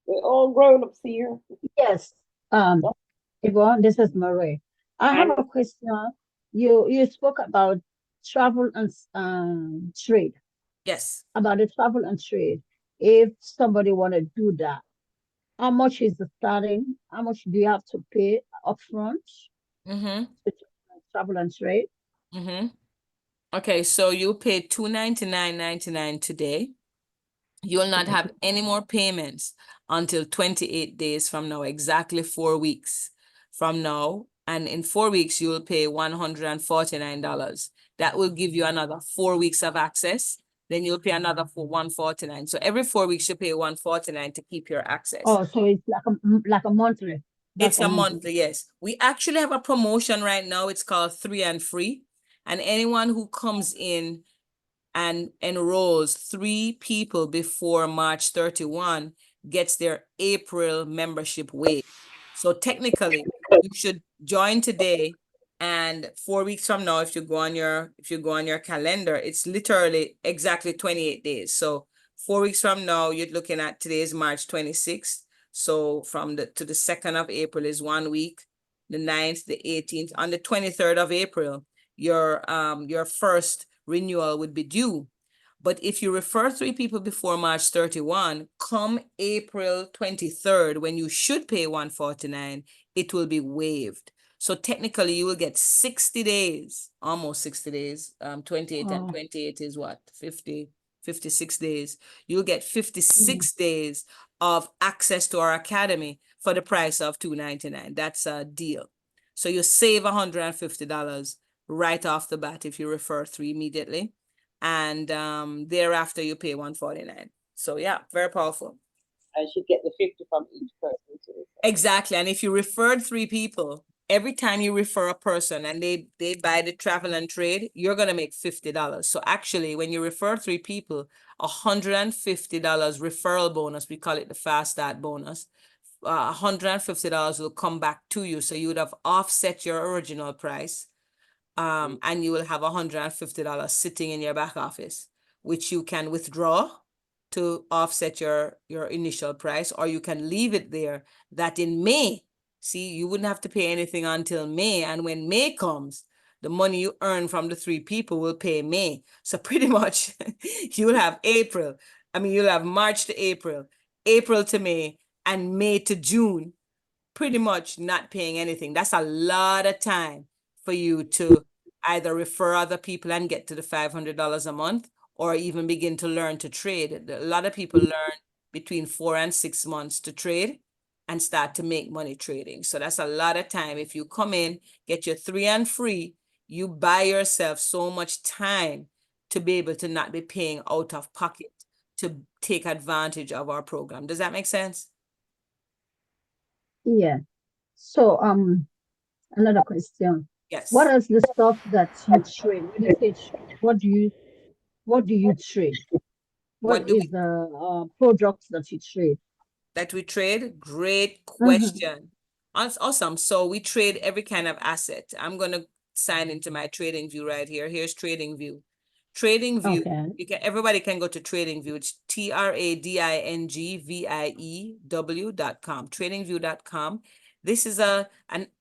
We're all grown ups here. Yes, Yvonne, this is Marie. I have And a question. You spoke about travel and trade, Yes. about the travel and trade. If somebody want to do that, how much is the starting? How much do you have to pay upfront Mm-hmm. to travel and trade? Mm-hmm. Okay, so you pay $299.99 today. You'll not have any more payments until 28 days from now, exactly 4 weeks from now. And in 4 weeks, you will pay $149. That will give you another 4 weeks of access. Then you'll pay another for $149. So every 4 weeks, you pay $149 to keep your access. Oh, so it's like a monthly. That's It's a a monthly. monthly, yes. We actually have a promotion right now. It's called 3 and Free. And anyone who comes in and enrolls 3 people before March 31 gets their April membership waived. So technically, you should join today, and 4 weeks from now, if you go on your calendar, it's literally exactly 28 days. So 4 weeks from now, you're looking at today's March 26th. So from the 2nd of April is 1 week, the 9th, the 18th, on the 23rd of April, your first renewal would be due. But if you refer 3 people before March 31, come April 23rd, when you should pay 149, it will be waived. So technically you will get 60 days, almost 60 days. 28 and Oh, 28 is what? 56 days. You'll get mm. 56 days of access to our academy for the price of $299. That's a deal. So you save $150 right off the bat if you refer 3 immediately. And thereafter you pay 149. So yeah, very powerful. I should get the 50 from each person too. So. Exactly. And if you referred 3 people, every time you refer a person and they buy the travel and trade, you're gonna make $50. So actually, when you refer 3 people, $150 referral bonus, we call it the fast start bonus. $150 will come back to you. So you would have offset your original price. And you will have $150 sitting in your back office, which you can withdraw to offset your initial price, or you can leave it there that in May, see, you wouldn't have to pay anything until May. And when May comes, the money you earn from the 3 people will pay May. So pretty much you'll have you'll have March to April, April to May, and May to June, pretty much not paying anything. That's a lot of time for you to either refer other people and get to the $500 a month, or even begin to learn to trade. A lot of people learn between 4 and 6 months to trade and start to make money trading. So that's a lot of time. If you come in, get your 3 and free, you buy yourself so much time to be able to not be paying out of pocket to take advantage of our program. Does that make sense? Yeah. So, another question. What Yes. is the stuff that you trade? When you say trade, what do you trade? What What do is we the products that you trade? that we trade? Great Mm-hmm. question. Awesome. So we trade every kind of asset. I'm gonna sign into my trading view right here. Here's trading view. Trading view, Okay. everybody can go to trading view. It's TradingView.com. Tradingview.com. This is a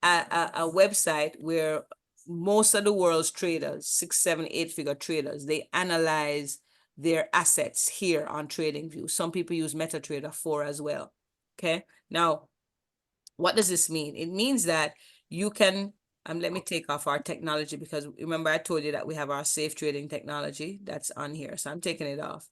website where most of the world's traders, 6, 7, 8-figure traders, they analyze their assets here on TradingView. Some people use MetaTrader 4 as well. Okay. Now, what does this mean? It means that you can, let me take off our technology because remember I told you that we have our safe trading technology that's on here. So I'm taking it off.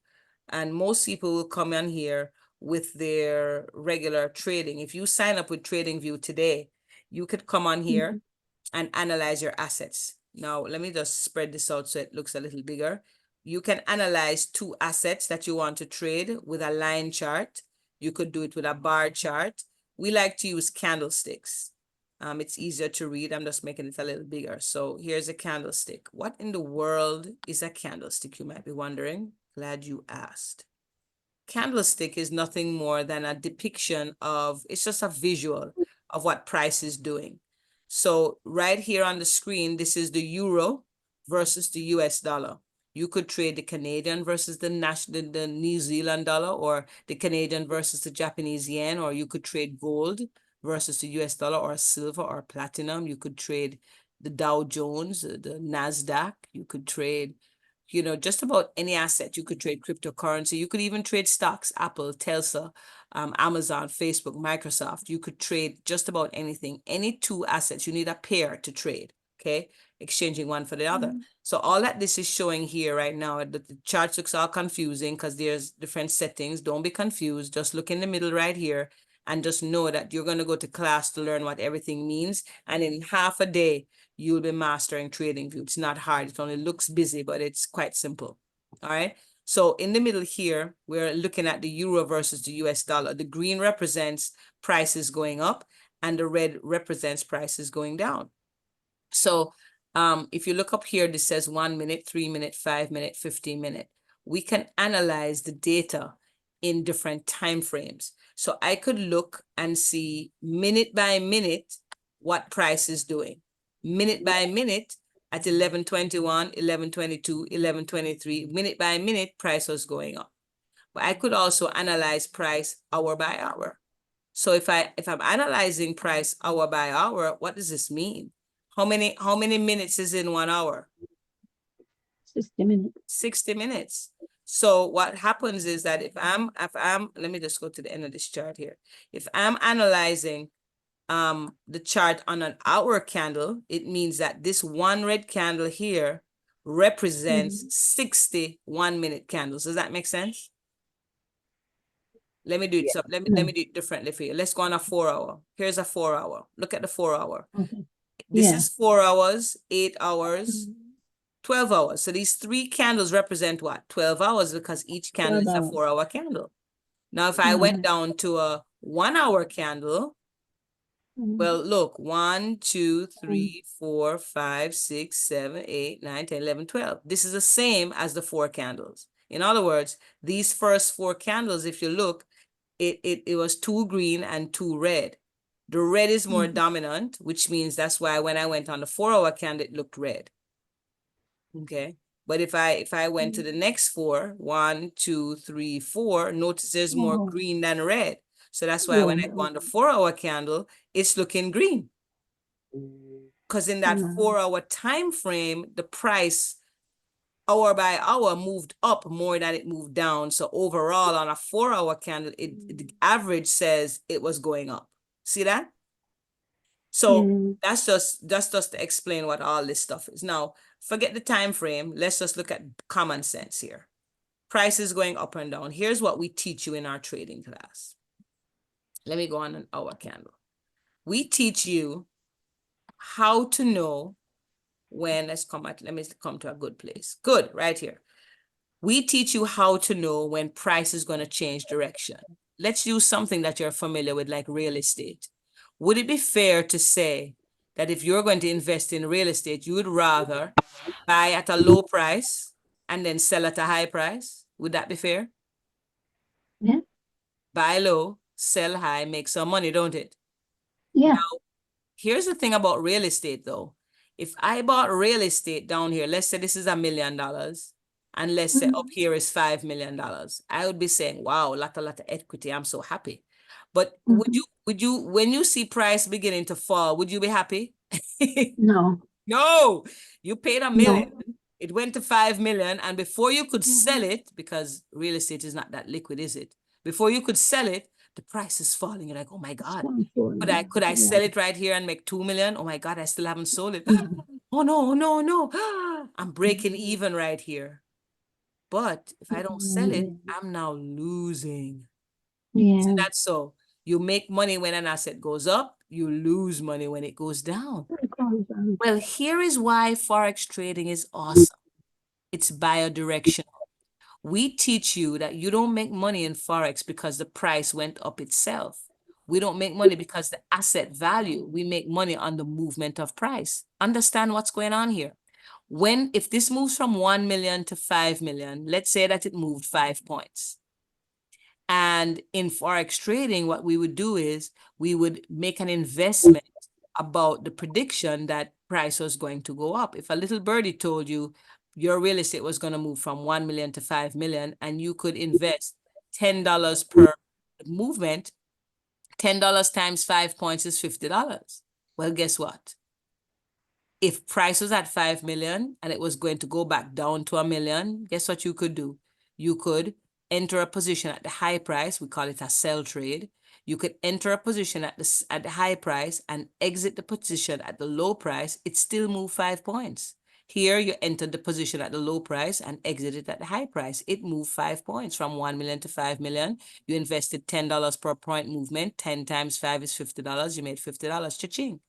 And most people will come on here with their regular trading. If you sign up with TradingView today, you could come on here Mm-hmm. and analyze your assets. Now, let me just spread this out so it looks a little bigger. You can analyze 2 assets that you want to trade with a line chart. You could do it with a bar chart. We like to use candlesticks. It's easier to read. I'm just making it a little bigger. So here's a candlestick. What in the world is a candlestick, you might be wondering? Glad you asked. Candlestick is nothing more than a depiction of, it's just a visual of what price is doing. So right here on the screen, this is the euro versus the US dollar. You could trade the Canadian versus the New Zealand dollar, or the Canadian versus the Japanese yen, or you could trade gold versus the US dollar, or silver or platinum. You could trade the Dow Jones, the NASDAQ. You could trade just about any asset. You could trade cryptocurrency. You could even trade stocks, Apple, Tesla, Amazon, Facebook, Microsoft. You could trade just about anything. Any 2 assets, you need a pair to trade, okay? Exchanging one for the other. So all that this is showing here right now, the chart looks all confusing because there's different settings. Don't be confused. Just look in the middle right here and just know that you're going to go to class to learn what everything means. And in half a day, you'll be mastering TradingView. It's not hard. It only looks busy, but it's quite simple. All right. So in the middle here, we're looking at the euro versus the US dollar. The green represents prices going up and the red represents prices going down. So if you look up here, this says 1 minute, 3 minute, 5 minute, 15 minute. We can analyze the data in different time frames. So I could look and see minute by minute what price is doing. Minute by minute at 11:21, 11:22, 11:23, minute by minute, price was going up. But I could also analyze price hour by hour. So if I'm analyzing price hour by hour, what does this mean? How many minutes is in 1 hour? 60 minutes. 60 minutes. So what happens is that if I'm, let me just go to the end of this chart here. If I'm analyzing the chart on an hour candle, it means that this one red candle here represents 60 1-minute candles. Does that make sense? Let me do it. Yeah. So let me No. do it differently for you. Let's go on a 4-hour. Here's a 4-hour. Look at the 4-hour. Okay. This Yeah. is 4 hours, 8 hours, 12 hours. So these 3 candles represent what? 12 hours, because each candle 12 is a hours. 4-hour candle. Now, if I went Uh-huh. down to a 1-hour candle, well, look, 1, 2, 3, 4, 5, 6, 7, 8, 9, 10, 11, 12. This is the same as the 4 candles. In other words, these first 4 candles, if you look, it was 2 green and 2 red. The red is more dominant, which means that's why when I went on the 4-hour candle, it looked red. Okay. But if I went to the next 4, 1, 2, 3, 4, notice there's more Oh, green than red. So that's why when yeah. I go on the 4-hour candle, it's looking green. Because in that Yeah. 4-hour time frame, the price hour by hour moved up more than it moved down. So overall, on a 4-hour candle, the average says it was going up. See that? So Yeah. that's just to explain what all this stuff is. Now, forget the time frame. Let's just look at common sense here. Prices going up and down. Here's what we teach you in our trading class. Let me go on an hour candle. We teach you how to know when, let me come to a good place. Good, right here. We teach you how to know when price is going to change direction. Let's use something that you're familiar with, like real estate. Would it be fair to say that if you're going to invest in real estate, you would rather buy at a low price and then sell at a high price? Would that be fair? Yeah. Buy low, sell high, make some money, don't it? Yeah. Now, here's the thing about real estate though. If I bought real estate down here, let's say this is $1 million, and let's say up here is $5 million, I would be saying, wow, lot of equity. I'm so happy. But when you see price beginning to fall, would you be happy? No. No, you paid $1 million. No. It went to 5 million, and before you could sell Mhm. it, because real estate is not that liquid, is it? Before you could sell it, the price is falling. You're like, oh my It's God, controlling. could I Yeah. sell it right here and make 2 million? Oh my God, I still haven't sold it. Mhm. Oh no, oh no, no. I'm breaking even right here. But if I don't sell it, Mhm. I'm now losing. So Yeah. that's so. You make money when an asset goes up, you lose money when it goes down. Controlling. Well, here is why Forex trading is awesome. It's biodirectional. We teach you that you don't make money in Forex because the price went up itself. We don't make money because the asset value. We make money on the movement of price. Understand what's going on here. If this moves from 1 million to 5 million, let's say that it moved 5 points. And in Forex trading, what we would do is we would make an investment about the prediction that price was going to go up. If a little birdie told you your real estate was going to move from 1 million to 5 million and you could invest $10 per movement, $10 times 5 points is $50. Well, guess what? If price was at 5 million and it was going to go back down to 1 million, guess what you could do? You could enter a position at the high price. We call it a sell trade. You could enter a position at the high price and exit the position at the low price. It still moved 5 points. Here, you entered the position at the low price and exited at the high price. It moved 5 points from 1 million to 5 million. You invested $10 per point movement. 10 times 5 is $50. You made $50. Cha-ching.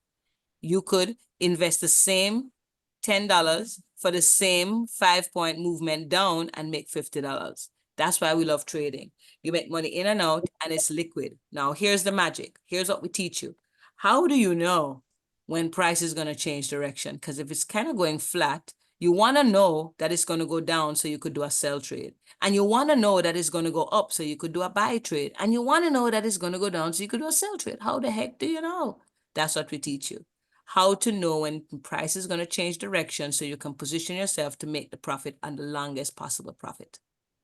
You could invest the same $10 for the same 5 point movement down and make $50. That's why we love trading. You make money in and out and it's liquid. Now, here's the magic. Here's what we teach you. How do you know when price is going to change direction? Because if it's kind of going flat, you want to know that it's going to go down so you could do a sell trade. And you want to know that it's going to go up so you could do a buy trade. And you want to know that it's going to go down so you could do a sell trade. How the heck do you know? That's what we teach you. How to know when price is going to change direction so you can position yourself to make the profit and the longest possible profit.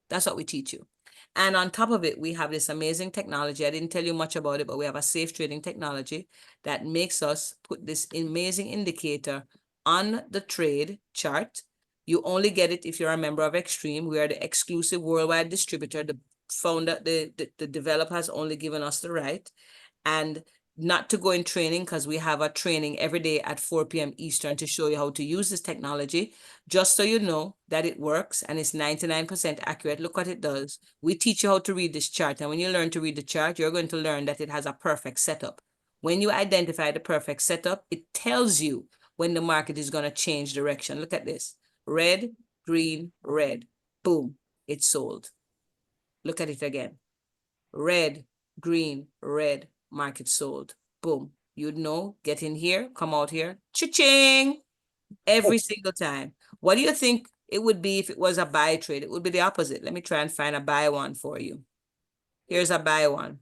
That's what we teach you. And on top of it, we have this amazing technology. I didn't tell you much about it, but we have a safe trading technology that makes us put this amazing indicator on the trade chart. You only get it if you're a member of Extreme. We are the exclusive worldwide distributor. The founder, the developer has only given us the right. And not to go in training because we have a training every day at 4 p.m. Eastern to show you how to use this technology, just so you know that it works and it's 99% accurate. Look what it does. We teach you how to read this chart. And when you learn to read the chart, you're going to learn that it has a perfect setup. When you identify the perfect setup, it tells you when the market is going to change direction. Look at this. Red, green, red. Boom. It's sold. Look at it again. Red, green, red, market sold. Boom. You'd know, get in here, come out here, cha-ching, every single time. What do you think it would be if it was a buy trade? It would be the opposite. Let me try and find a buy one for you. Here's a buy one.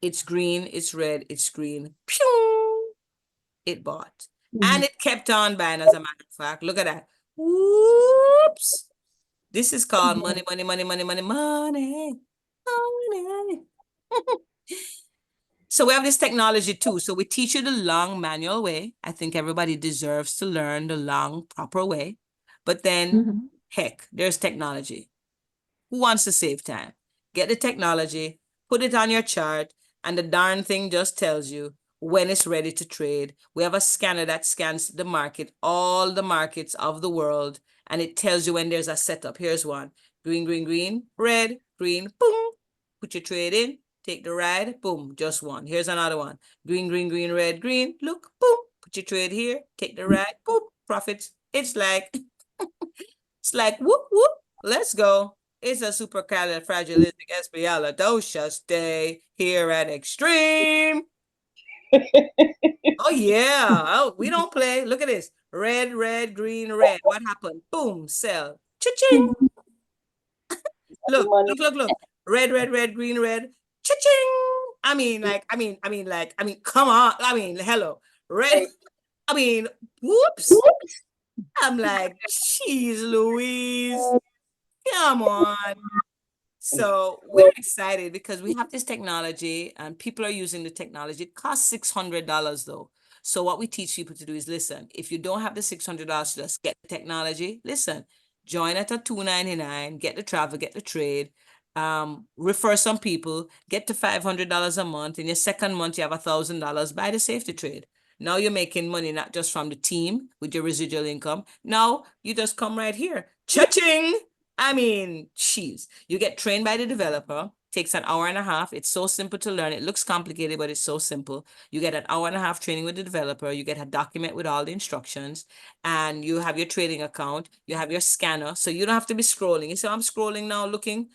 It's green, it's red, it's green. Pew! It bought. And Mhm. it kept on buying, as a matter of fact. Look at that. Whoops. This is called Mhm. money, money, money, money, money, money, money. So we have this technology too. So we teach you the long manual way. I think everybody deserves to learn the long proper way. But then, Mhm. heck, there's technology. Who wants to save time? Get the technology, put it on your chart, and the darn thing just tells you when it's ready to trade. We have a scanner that scans the market, all the markets of the world, and it tells you when there's a setup. Here's one. Green, green, green, red, green, boom. Put your trade in, take the ride, boom, just one. Here's another one. Green, green, green, red, green. Look, boom. Put your trade here, take the ride, boom. profits. It's like, it's like, whoop, whoop, let's go. It's a supercalifragilisticexpialidocious day here at Extreme. Oh yeah. Oh, we don't play. Look at this. Red, red, green, red. What happened? Boom, sell. Cha-ching. Look, Money. look, look, look. Red, red, red, green, red. Cha-ching. Come on. Hello. Red. Whoops. I'm like, geez, Louise. Come on. So we're excited because we have this technology and people are using the technology. It costs $600 though. So what we teach people to do is listen, if you don't have the $600 to just get the technology, listen, join at a $299, get the travel, get the trade, refer some people, get to $500 a month. In your second month, you have $1,000, buy the safety trade. Now you're making money, not just from the team with your residual income. Now you just come right here. Cha-ching! Jeez, you get trained by the developer, takes an hour and a half. It's so simple to learn. It looks complicated, but it's so simple. You get an hour and a half training with the developer. You get a document with all the instructions, and you have your trading account. You have your scanner, so you don't have to be scrolling. You say, I'm scrolling now, looking.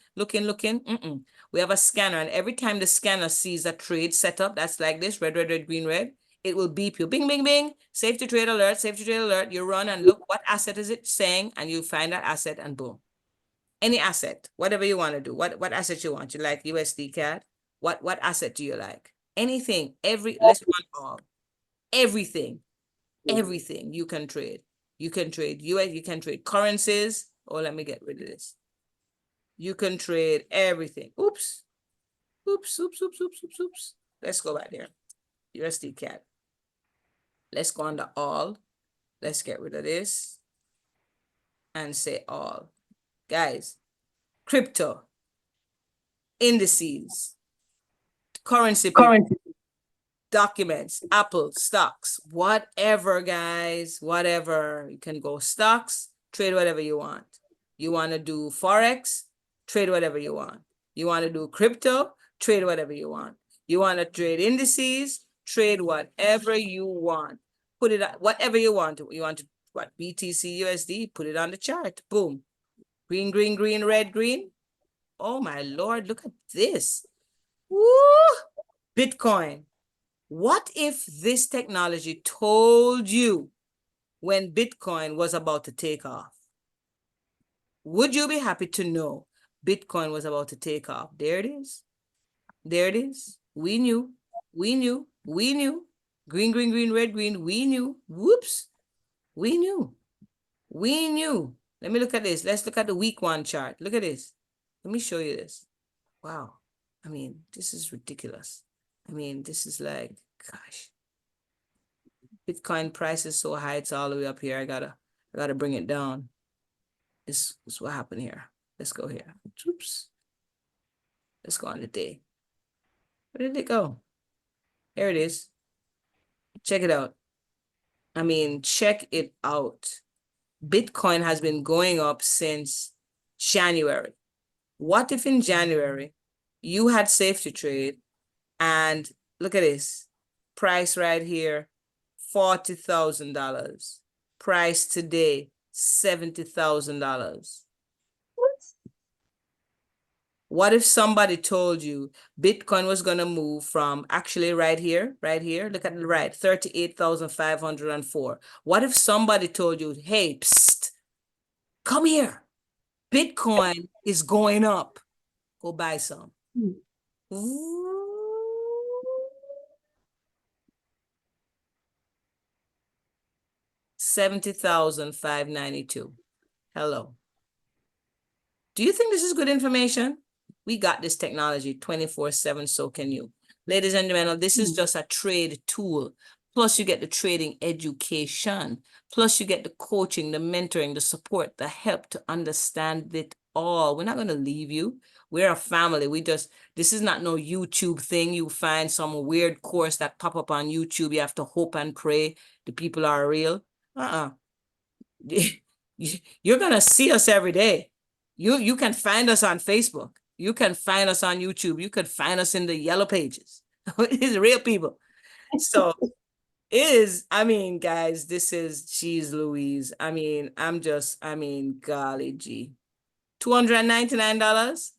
We have a scanner, and every time the scanner sees a trade setup that's like this, red, red, red, green, red, it will beep you. Bing, bing, bing. Safety trade alert, safety trade alert. You run and look, what asset is it saying? And you find that asset and boom. Any asset, whatever you want to do. What asset you want? You like USD CAD? What asset do you like? Anything, let's run all. Everything you can trade. You can trade US, you can trade currencies. Oh, let me get rid of this. You can trade everything. Oops. Let's go back there. USD CAD. Let's go under all. Let's get rid of this and say all. Guys, crypto, indices, currency paper, documents, Apple, stocks, whatever, guys, whatever. You can go stocks, trade whatever you want. You want to do Forex, trade whatever you want. You want to do crypto, trade whatever you want. You want to trade indices, trade whatever you want. Put it at whatever you want. You want to, what, BTC, USD, put it on the chart. Boom. Green, green, green, red, green. Oh my Lord, look at this. Woo! Bitcoin. What if this technology told you when Bitcoin was about to take off? Would you be happy to know Bitcoin was about to take off? There it is. There it is. We knew. Green, green, green, red, green. We knew. Whoops. We knew. Let me look at this. Let's look at the week one chart. Look at this. Let me show you this. Wow. This is ridiculous. This is like, gosh. Bitcoin price is so high, it's all the way up here. I gotta bring it down. This is what happened here. Let's go here. Oops. Let's go on the day. Where did it go? There it is. Check it out. Check it out. Bitcoin has been going up since January. What if in January you had safety trade and look at this price right here, $40,000. Price today, $70,000. What if somebody told you Bitcoin was going to move from actually right here, look at the right, 38,504. What if somebody told you, hey, psst, come here. Bitcoin is going up. Go buy some. $70,592. Hello. Do you think this is good information? We got this technology 24/7, so can you. Ladies and gentlemen, this is just a trade tool. Plus you get the trading education. Plus you get the coaching, the mentoring, the support, the help to understand it all. We're not going to leave you. We're a family. This is not no YouTube thing. You find some weird course that pop up on YouTube. You have to hope and pray the people are real. You're going to see us every day. You can find us on Facebook. You can find us on YouTube. You can find us in the yellow pages. It's real people. So I mean, guys, this is, geez Louise. I mean, golly gee. $299?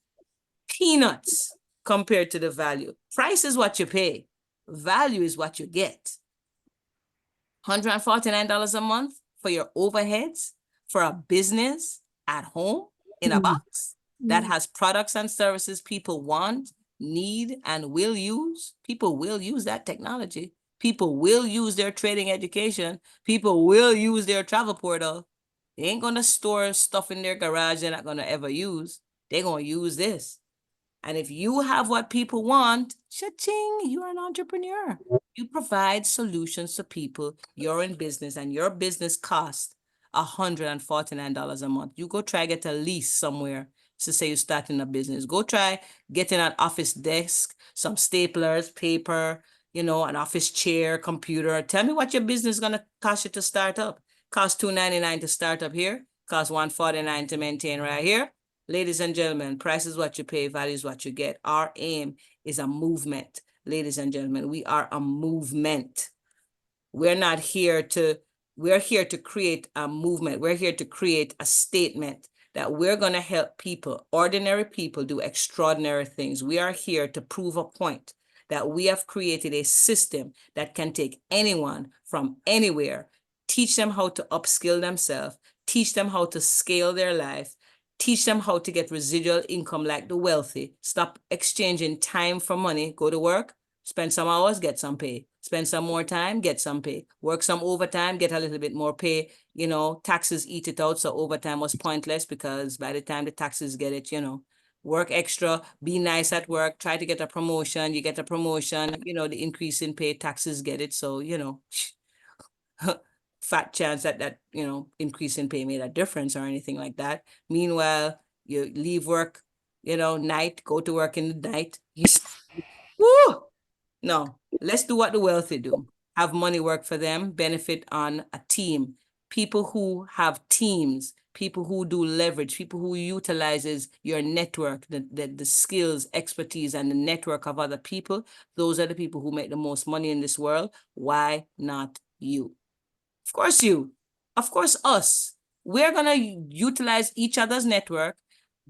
Peanuts compared to the value. Price is what you pay. Value is what you get. $149 a month for your overheads for a business at home in a box that has products and services people want, need, and will use. People will use that technology. People will use their trading education. People will use their travel portal. They ain't gonna store stuff in their garage they're not gonna ever use. They're gonna use this. And if you have what people want, cha-ching, you're an entrepreneur. You provide solutions to people. You're in business and your business costs $149 a month. You go try get a lease somewhere to say you're starting a business. Go try getting an office desk, some staplers, paper, an office chair, computer. Tell me what your business is gonna cost you to start up. Cost $299 to start up here. Cost $149 to maintain right here. Ladies and gentlemen, price is what you pay, value is what you get. Our aim is a movement. Ladies and gentlemen, we are a movement. We're here to create a movement. We're here to create a statement that we're going to help people, ordinary people, do extraordinary things. We are here to prove a point that we have created a system that can take anyone from anywhere, teach them how to upskill themselves, teach them how to scale their life, teach them how to get residual income like the wealthy, stop exchanging time for money, go to work, spend some hours, get some pay. Spend some more time, get some pay. Work some overtime, get a little bit more pay. Taxes eat it out, so overtime was pointless because by the time the taxes get it, work extra, be nice at work, try to get a promotion, you get a promotion, the increase in pay, taxes get it, so, fat chance that increase in pay made a difference or anything like that. Meanwhile, you leave work, night, go to work in the night. Woo! No, let's do what the wealthy do. Have money work for them, benefit on a team. People who have teams, people who do leverage, people who utilizes your network, the skills, expertise, and the network of other people. Those are the people who make the most money in this world. Why not you? Of course you. Of course us. We're going to utilize each other's network,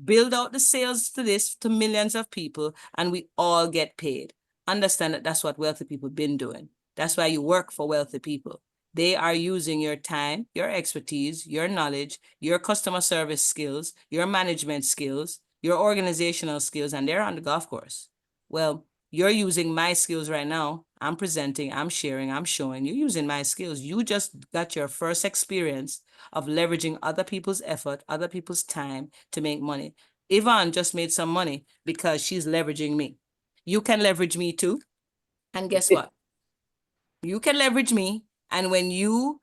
build out the sales to this to millions of people, and we all get paid. Understand that that's what wealthy people been doing. That's why you work for wealthy people. They are using your time, your expertise, your knowledge, your customer service skills, your management skills, your organizational skills, and they're on the golf course. Well, you're using my skills right now. I'm presenting, I'm sharing, I'm showing. You're using my skills. You just got your first experience of leveraging other people's effort, other people's time to make money. Yvonne just made some money because she's leveraging me. You can leverage me too. And guess what? You can leverage me. And when you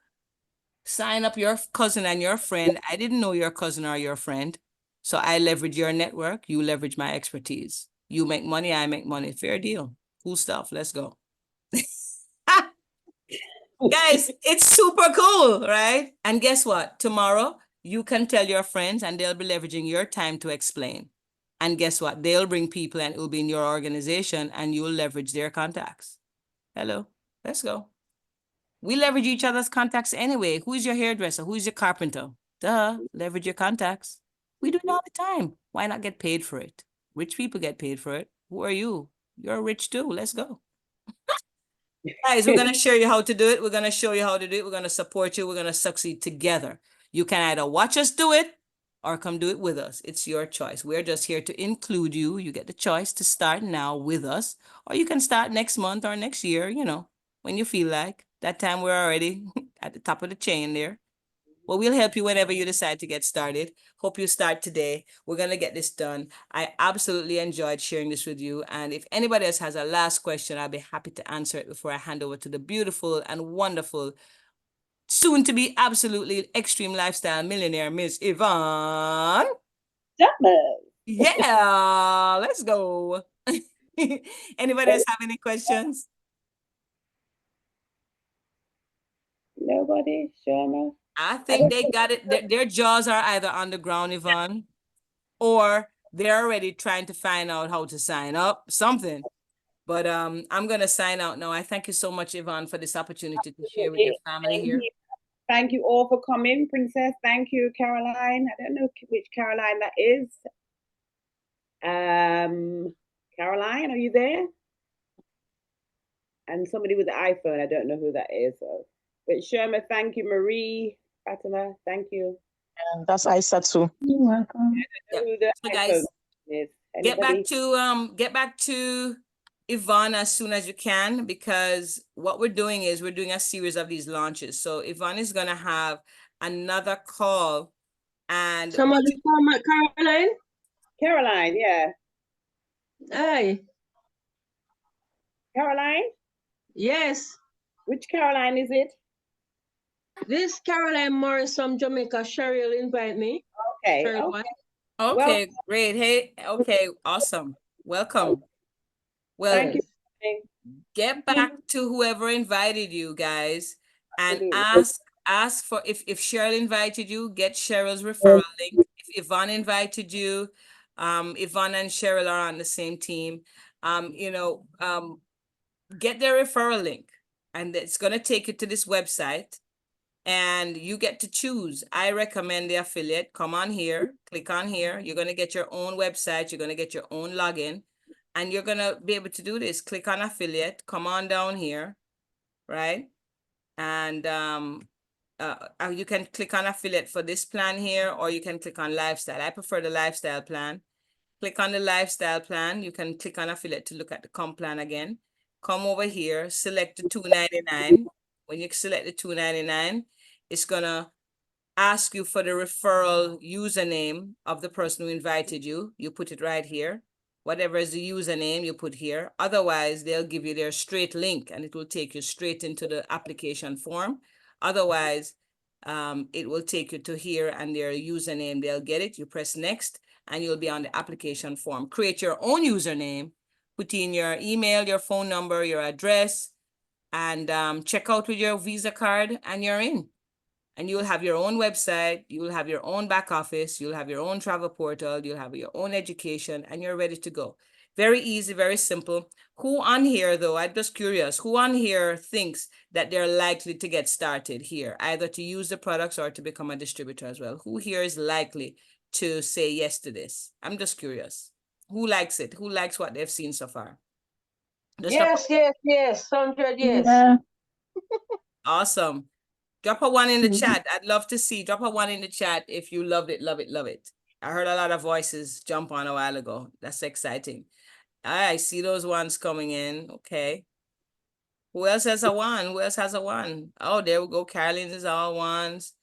sign up your cousin and your friend, I didn't know your cousin or your friend. So I leverage your network. You leverage my expertise. You make money, I make money. Fair deal. Cool stuff. Let's go. Guys, it's super cool, right? And guess what? Tomorrow, you can tell your friends and they'll be leveraging your time to explain. And guess what? They'll bring people and it will be in your organization and you'll leverage their contacts. Hello, let's go. We leverage each other's contacts anyway. Who's your hairdresser? Who's your carpenter? Duh, leverage your contacts. We do it all the time. Why not get paid for it? Rich people get paid for it. Who are you? You're rich too. Let's go. Guys, we're going to show you how to do it. We're going to show you how to do it. We're going to support you. We're going to succeed together. You can either watch us do it or come do it with us. It's your choice. We're just here to include you. You get the choice to start now with us, or you can start next month or next year, when you feel like. That time we're already at the top of the chain there. Well, we'll help you whenever you decide to get started. Hope you start today. We're going to get this done. I absolutely enjoyed sharing this with you. And if anybody else has a last question, I'll be happy to answer it before I hand over to the beautiful and wonderful, soon to be absolutely extreme lifestyle millionaire, Miss Yvonne. Yeah, let's go. Anybody else have any questions? Nobody, Shona. I think they got it. Their jaws are either on the ground, Yvonne, or they're already trying to find out how to sign up. Something. But I'm gonna sign out now. I thank you so much, Yvonne, for this opportunity to share with your family here. Thank you all for coming, Princess. Thank you, Caroline. I don't know which Caroline that is. Caroline, are you there? And somebody with the iPhone, I don't know who that is. So. But Sherma, thank you. Marie, Fatima, thank you. That's Isa too. You're welcome. Yeah. Who the So iPhone guys, is. get Anybody? back to Yvonne as soon as you can, because what we're doing is we're doing a series of these launches. So Yvonne is gonna have another call, and Somebody call my Caroline. Caroline, yeah. Hey, Caroline? yes. Which Caroline is it? This Caroline Morris from Jamaica. Sherry will invite me. Okay. Sherry Okay. White. okay, great. Hey, okay, awesome. Welcome. Well, Thank you. get back to whoever invited you guys and Absolutely. ask for, if Cheryl invited you, get Cheryl's referral link. If Yvonne invited you, Yvonne and Cheryl are on the same team. Get their referral link, and it's gonna take you to this website, and you get to choose. I recommend the affiliate. Come on here, click on here. You're gonna get your own website. You're gonna get your own login, and you're gonna be able to do this. Click on affiliate. Come on down here, right? And you can click on affiliate for this plan here, or you can click on lifestyle. I prefer the lifestyle plan. Click on the lifestyle plan. You can click on affiliate to look at the comp plan again. Come over here, select the $2.99. When you select the $2.99, it's gonna ask you for the referral username of the person who invited you. You put it right here. Whatever is the username, you put here. Otherwise, they'll give you their straight link, and it will take you straight into the application form. Otherwise, it will take you to here and their username. They'll get it. You press next, and you'll be on the application form. Create your own username, put in your email, your phone number, your address, and check out with your Visa card, and you're in. And you'll have your own website, you'll have your own back office, you'll have your own travel portal, you'll have your own education, and you're ready to go. Very easy, very simple. Who on here, though, I'm just curious, who on here thinks that they're likely to get started here, either to use the products or to become a distributor as well? Who here is likely to say yes to this? I'm just curious. Who likes it? Who likes what they've seen so far? Just Yes. 100 yes. Yeah. awesome. Drop a one in the chat. I'd love to see. Drop a one in the chat if you loved it, love it, love it. I heard a lot of voices jump on a while ago. That's exciting. I see those ones coming in. Okay. Who else has a one? Who else has a one? Oh, there we go. Carolyn is all ones.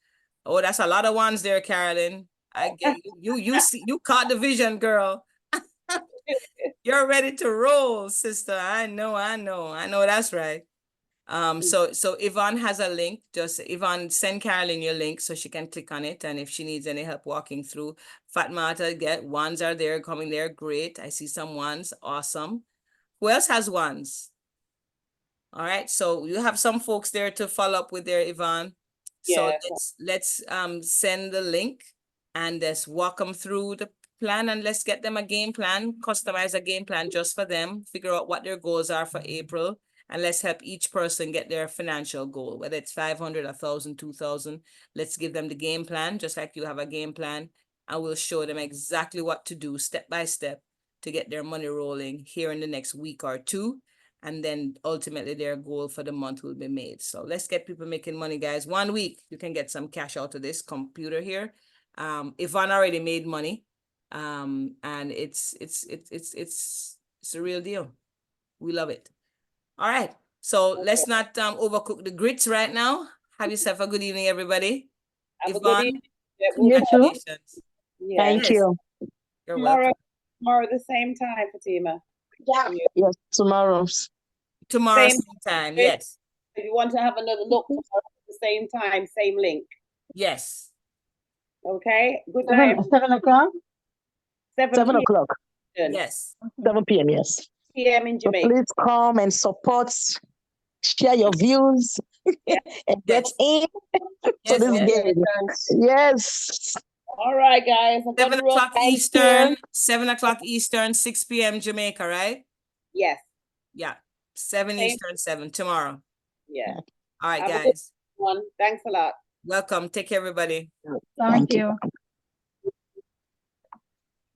Oh, that's a lot of ones there, Carolyn. I get you. You see, you caught the vision, girl. You're ready to roll, sister. I know that's right. So Yvonne has a link. Just Yvonne, send Carolyn your link so she can click on it. And if she needs any help walking through, Fatma, get ones are there coming there. Great. I see some ones. Awesome. Who else has ones? All right. So you have some folks there to follow up with their Yvonne. So Yeah. let's send the link and let's walk them through the plan, and let's get them a game plan, customize a game plan just for them, figure out what their goals are for April, and let's help each person get their financial goal, whether it's 500, 1,000, 2,000. Let's give them the game plan, just like you have a game plan, and we'll show them exactly what to do step by step to get their money rolling here in the next week or two. And then ultimately their goal for the month will be made. So let's get people making money, guys. 1 week, you can get some cash out of this computer here. Yvonne already made money. And it's a real deal. We love it. All right. So let's not overcook the grits right now. Have yourself a good evening, everybody. Have a good Yvonne, evening. Yeah, You too. congratulations. Yeah. Thank Yes. you. You're welcome. Tomorrow the same time, Fatima. Yeah. Yes, tomorrow. Tomorrow, Same- same time. Yes. If you want to have another look tomorrow at the same time, same link. Yes. Okay. Good night. 7 o'clock. 7 o'clock, Yes. 7 p.m. Yes. PM in So Jamaica. please come and support, share your views, Yeah. and get Yes. in to Yes, this yes. game. Yes. All right, guys. I'm 7 gonna run. o'clock Thank Eastern, you. 7 o'clock Eastern, 6 p.m. Jamaica, right? Yes. Yeah, 7 Same. Eastern, 7 tomorrow. Yeah. All right, Have a good guys. one. Thanks a lot. Welcome. Take care, everybody. Thank you.